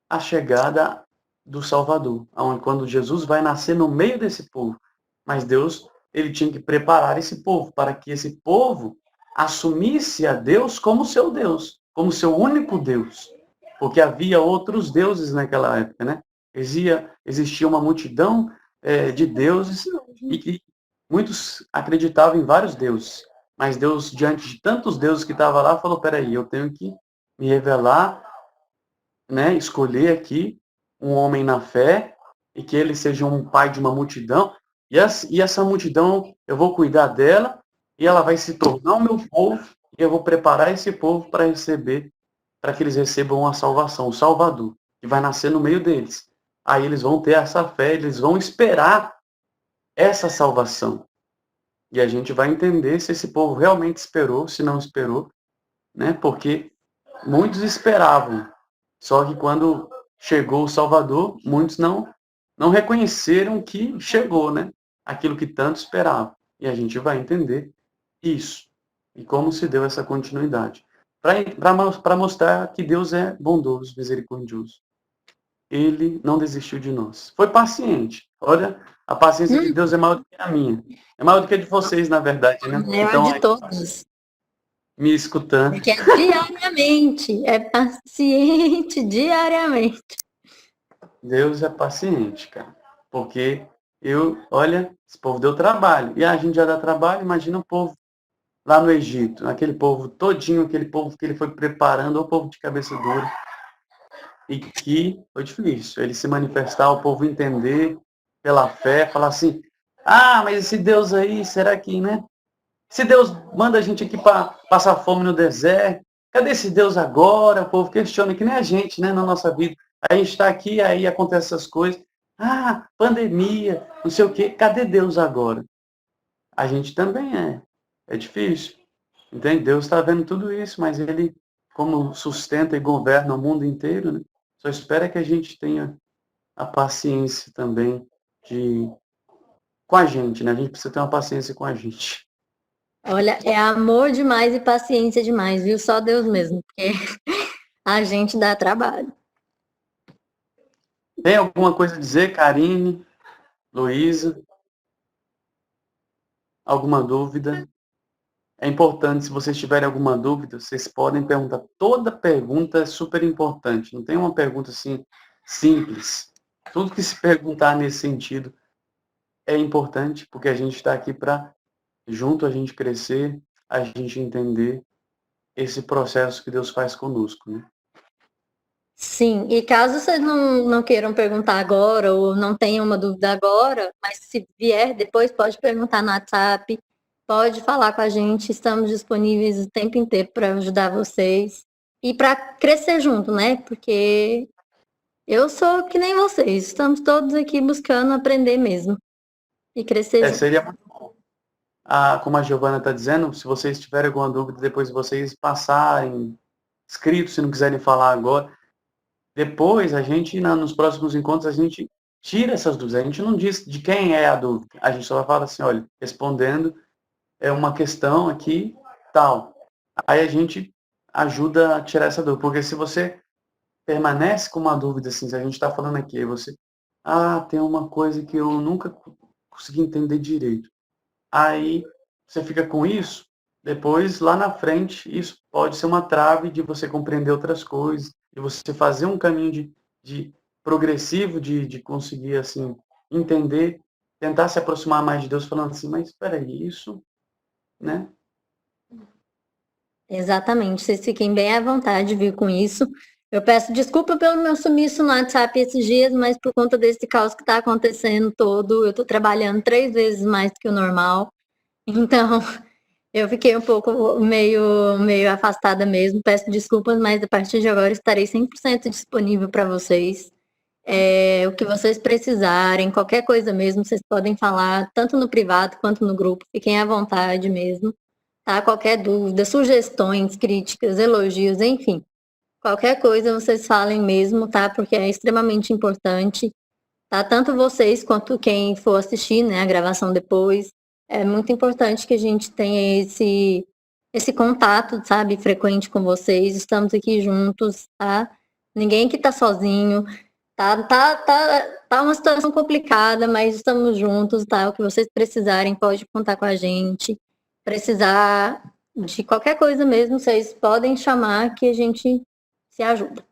a chegada do Salvador, quando Jesus vai nascer no meio desse povo. Mas Deus, ele tinha que preparar esse povo para que esse povo assumisse a Deus como seu Deus, como seu único Deus. Porque havia outros deuses naquela época, né? Existia uma multidão de deuses e que muitos acreditavam em vários deuses. Mas Deus, diante de tantos deuses que estavam lá, falou, peraí, eu tenho que me revelar, né? Escolher aqui um homem na fé e que ele seja um pai de uma multidão. E essa multidão, eu vou cuidar dela e ela vai se tornar o meu povo e eu vou preparar esse povo para que eles recebam a salvação, o Salvador, que vai nascer no meio deles. Aí eles vão ter essa fé, eles vão esperar essa salvação. E a gente vai entender se esse povo realmente esperou, se não esperou, né? Porque muitos esperavam. Só que quando chegou o Salvador, muitos não reconheceram que chegou, né? Aquilo que tanto esperavam. E a gente vai entender isso. E como se deu essa continuidade. Para mostrar que Deus é bondoso, misericordioso. Ele não desistiu de nós. Foi paciente. Olha, a paciência de Deus é maior do que a minha. É maior do que a de vocês, na verdade, né? Maior Então, de todos. me escutando. Porque é diariamente, é paciente diariamente. Deus é paciente, cara. Porque olha, esse povo deu trabalho. E a gente já dá trabalho, imagina o povo lá no Egito, aquele povo todinho, aquele povo que ele foi preparando, o povo de cabeça dura. E que foi difícil ele se manifestar, o povo entender pela fé, falar assim, mas esse Deus aí, será que, né? Se Deus manda a gente aqui para passar fome no deserto, cadê esse Deus agora? O povo questiona, que nem a gente, né, na nossa vida. A gente está aqui, aí acontecem essas coisas. Pandemia, não sei o quê. Cadê Deus agora? A gente também é difícil. Entende? Deus está vendo tudo isso, mas ele, como sustenta e governa o mundo inteiro, né? Só espera que a gente tenha a paciência também com a gente, né? A gente precisa ter uma paciência com a gente. Olha, é amor demais e paciência demais, viu? Só Deus mesmo, porque a gente dá trabalho. Tem alguma coisa a dizer, Karine, Luísa? Alguma dúvida? É importante, se vocês tiverem alguma dúvida, vocês podem perguntar. Toda pergunta é super importante. Não tem uma pergunta assim simples. Tudo que se perguntar nesse sentido é importante, porque a gente está aqui para, junto, a gente crescer, a gente entender esse processo que Deus faz conosco, né? Sim, e caso vocês não queiram perguntar agora ou não tenham uma dúvida agora, mas se vier depois, pode perguntar no WhatsApp, pode falar com a gente, estamos disponíveis o tempo inteiro para ajudar vocês e para crescer junto, né? Porque eu sou que nem vocês, estamos todos aqui buscando aprender mesmo e crescer junto. Seria muito bom. Como a Giovana está dizendo, se vocês tiverem alguma dúvida, depois vocês passarem escrito, se não quiserem falar agora. Depois, a gente, nos próximos encontros, a gente tira essas dúvidas. A gente não diz de quem é a dúvida. A gente só vai falar assim, olha, respondendo uma questão aqui, tal. Aí a gente ajuda a tirar essa dúvida. Porque se você permanece com uma dúvida, assim, se a gente está falando aqui, aí você, tem uma coisa que eu nunca consegui entender direito. Aí você fica com isso, depois, lá na frente, isso pode ser uma trave de você compreender outras coisas, de você fazer um caminho de progressivo, de conseguir, assim, entender, tentar se aproximar mais de Deus, falando assim, mas espera aí, isso, né? Exatamente, vocês fiquem bem à vontade de vir com isso. Eu peço desculpa pelo meu sumiço no WhatsApp esses dias, mas por conta desse caos que está acontecendo todo, eu estou trabalhando 3 vezes mais do que o normal. Então, eu fiquei um pouco meio afastada mesmo. Peço desculpas, mas a partir de agora estarei 100% disponível para vocês. O que vocês precisarem, qualquer coisa mesmo, vocês podem falar, tanto no privado quanto no grupo. Fiquem à vontade mesmo, tá? Qualquer dúvida, sugestões, críticas, elogios, enfim. Qualquer coisa vocês falem mesmo, tá? Porque é extremamente importante, tá? Tanto vocês quanto quem for assistir, né, a gravação depois. É muito importante que a gente tenha esse contato, sabe, frequente com vocês. Estamos aqui juntos, tá? Ninguém aqui tá sozinho. Tá uma situação complicada, mas estamos juntos, tá? O que vocês precisarem, pode contar com a gente. Precisar de qualquer coisa mesmo, vocês podem chamar que a gente se ajuda.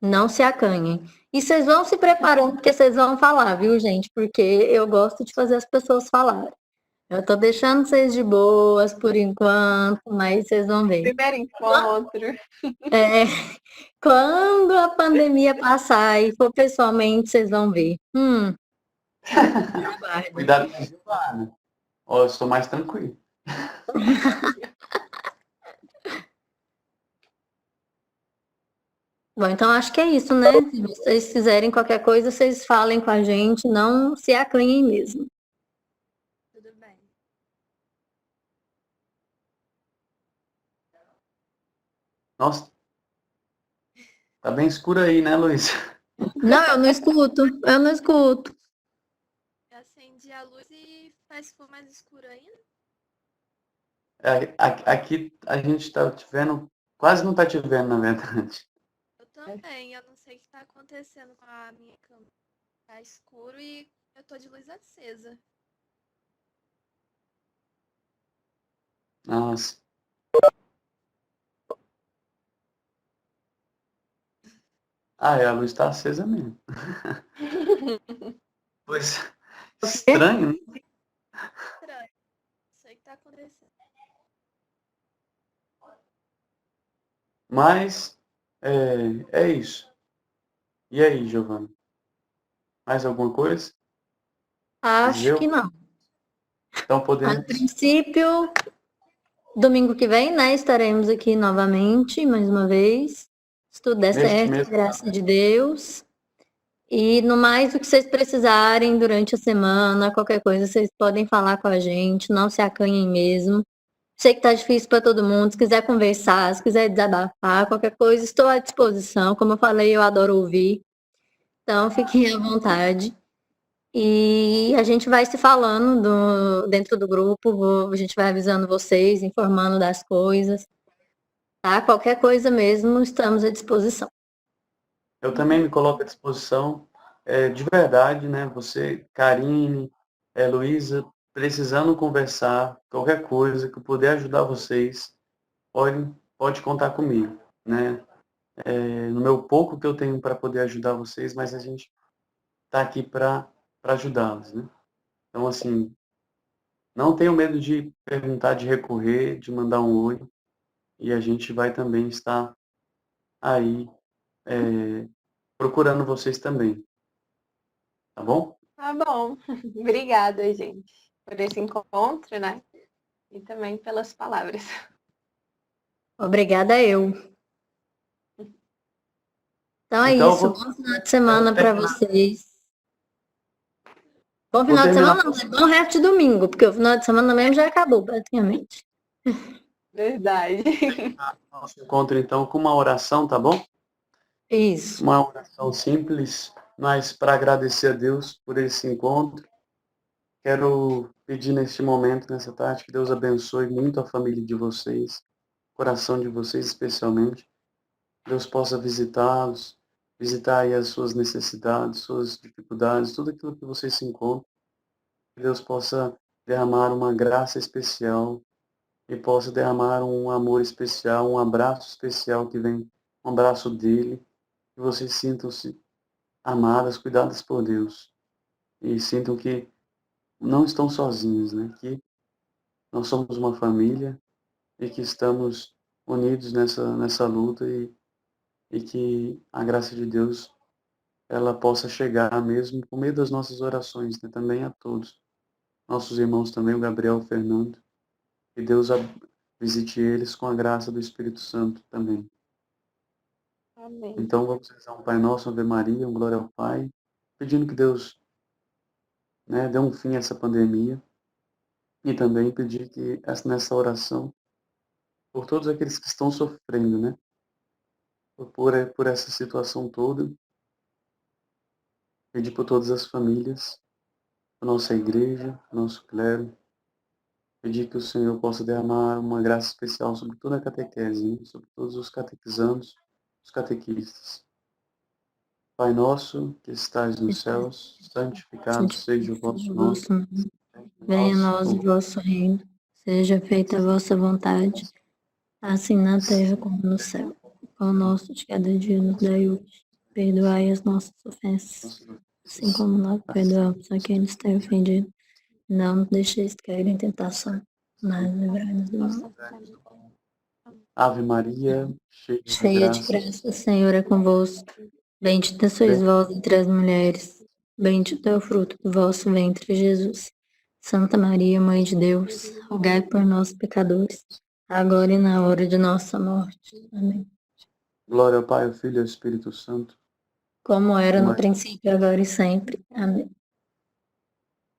Não se acanhem. E vocês vão se preparando, porque vocês vão falar, viu, gente? Porque eu gosto de fazer as pessoas falarem. Eu tô deixando vocês de boas por enquanto, mas vocês vão ver. Primeiro encontro. É, quando a pandemia passar e for pessoalmente, vocês vão ver. Aguardem. Cuidado com a Giovana. Ó, eu sou mais tranquilo. Bom, então acho que é isso, né? Se vocês fizerem qualquer coisa, vocês falem com a gente, não se acanhem mesmo. Tudo bem. Nossa, tá bem escuro aí, né, Luiz? Não, eu não escuto. Eu acendi a luz e faz ficou mais escuro ainda. Aqui a gente tá te vendo, quase não tá te vendo, na verdade. Eu também, eu não sei o que tá acontecendo com a minha câmera. Tá escuro e eu tô de luz acesa. Nossa. Ah, a luz tá acesa mesmo. Pois, estranho, né? Estranho. Não sei o que tá acontecendo. Mas é isso. E aí, Giovana? Mais alguma coisa? Acho Entendeu? que não. Então A podemos. princípio, domingo que vem, né, estaremos aqui novamente, mais uma vez. Se tudo der Neste certo, mesmo. graças de Deus. E no mais, o que vocês precisarem durante a semana, qualquer coisa, vocês podem falar com a gente, não se acanhem mesmo. Sei que tá difícil para todo mundo, se quiser conversar, se quiser desabafar, qualquer coisa, estou à disposição. Como eu falei, eu adoro ouvir. Então, fiquem à vontade. E a gente vai se falando dentro do grupo, a gente vai avisando vocês, informando das coisas, tá? Qualquer coisa mesmo, estamos à disposição. Eu também me coloco à disposição, de verdade, né? Você, Karine, Luísa, precisando conversar, qualquer coisa que eu puder ajudar vocês, pode contar comigo, né? No meu pouco que eu tenho para poder ajudar vocês, mas a gente está aqui para ajudá-los, né? Então, assim, não tenho medo de perguntar, de recorrer, de mandar um oi, e a gente vai também estar aí procurando vocês também, tá bom? Tá bom. Obrigada, gente, por esse encontro, né? E também pelas palavras. Obrigada eu. Então é Então, isso. Bom final de semana para vocês. Bom vou final de terminar semana não, é bom resto de domingo, porque o final de semana mesmo já acabou, praticamente. Verdade. nosso encontro, então, com uma oração, tá bom? Isso. Uma oração simples, mas para agradecer a Deus por esse encontro. Quero pedir neste momento, nessa tarde, que Deus abençoe muito a família de vocês, o coração de vocês especialmente. Deus possa visitá-los, visitar aí as suas necessidades, suas dificuldades, tudo aquilo que vocês se encontram. Que Deus possa derramar uma graça especial e possa derramar um amor especial, um abraço especial que vem, um abraço dele, que vocês sintam-se amadas, cuidadas por Deus e sintam que não estão sozinhos, né? Que nós somos uma família e que estamos unidos nessa luta e que a graça de Deus ela possa chegar mesmo por meio das nossas orações, né, também a todos. Nossos irmãos também, o Gabriel, o Fernando, que Deus visite eles com a graça do Espírito Santo também. Amém. Então vamos rezar um Pai Nosso, Ave Maria, um Glória ao Pai, pedindo que Deus, né, dê um fim a essa pandemia e também pedir que nessa oração, por todos aqueles que estão sofrendo, né, por essa situação toda, pedir por todas as famílias, a nossa igreja, o nosso clero, pedir que o Senhor possa derramar uma graça especial sobre toda a catequese, né, sobre todos os catequizandos, os catequistas. Pai nosso, que estais nos céus, santificado seja o vosso nome. Vosso nome. Venha a nós o vosso reino. Seja feita a vossa vontade, assim na terra como no céu. O pão nosso de cada dia nos dai hoje. Perdoai as nossas ofensas, assim como nós perdoamos a quem nos tem ofendido. Não nos deixeis cair em tentação, mas livrai-nos do mal. Ave Maria, cheia de Cheia de graça, graça, o Senhor é convosco. Bendita sois vós entre as mulheres. Bendito é o fruto do vosso ventre, Jesus. Santa Maria, Mãe de Deus, rogai por nós, pecadores, agora e na hora de nossa morte. Amém. glória ao Pai, ao Filho e ao Espírito Santo. Como era no Mas princípio, agora e sempre. Amém.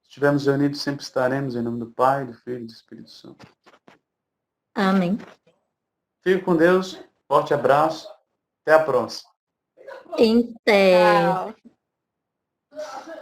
se estivermos reunidos, sempre estaremos em nome do Pai, do Filho e do Espírito Santo. Amém. Fique com Deus, forte abraço, até a próxima. Em pé. Tchau.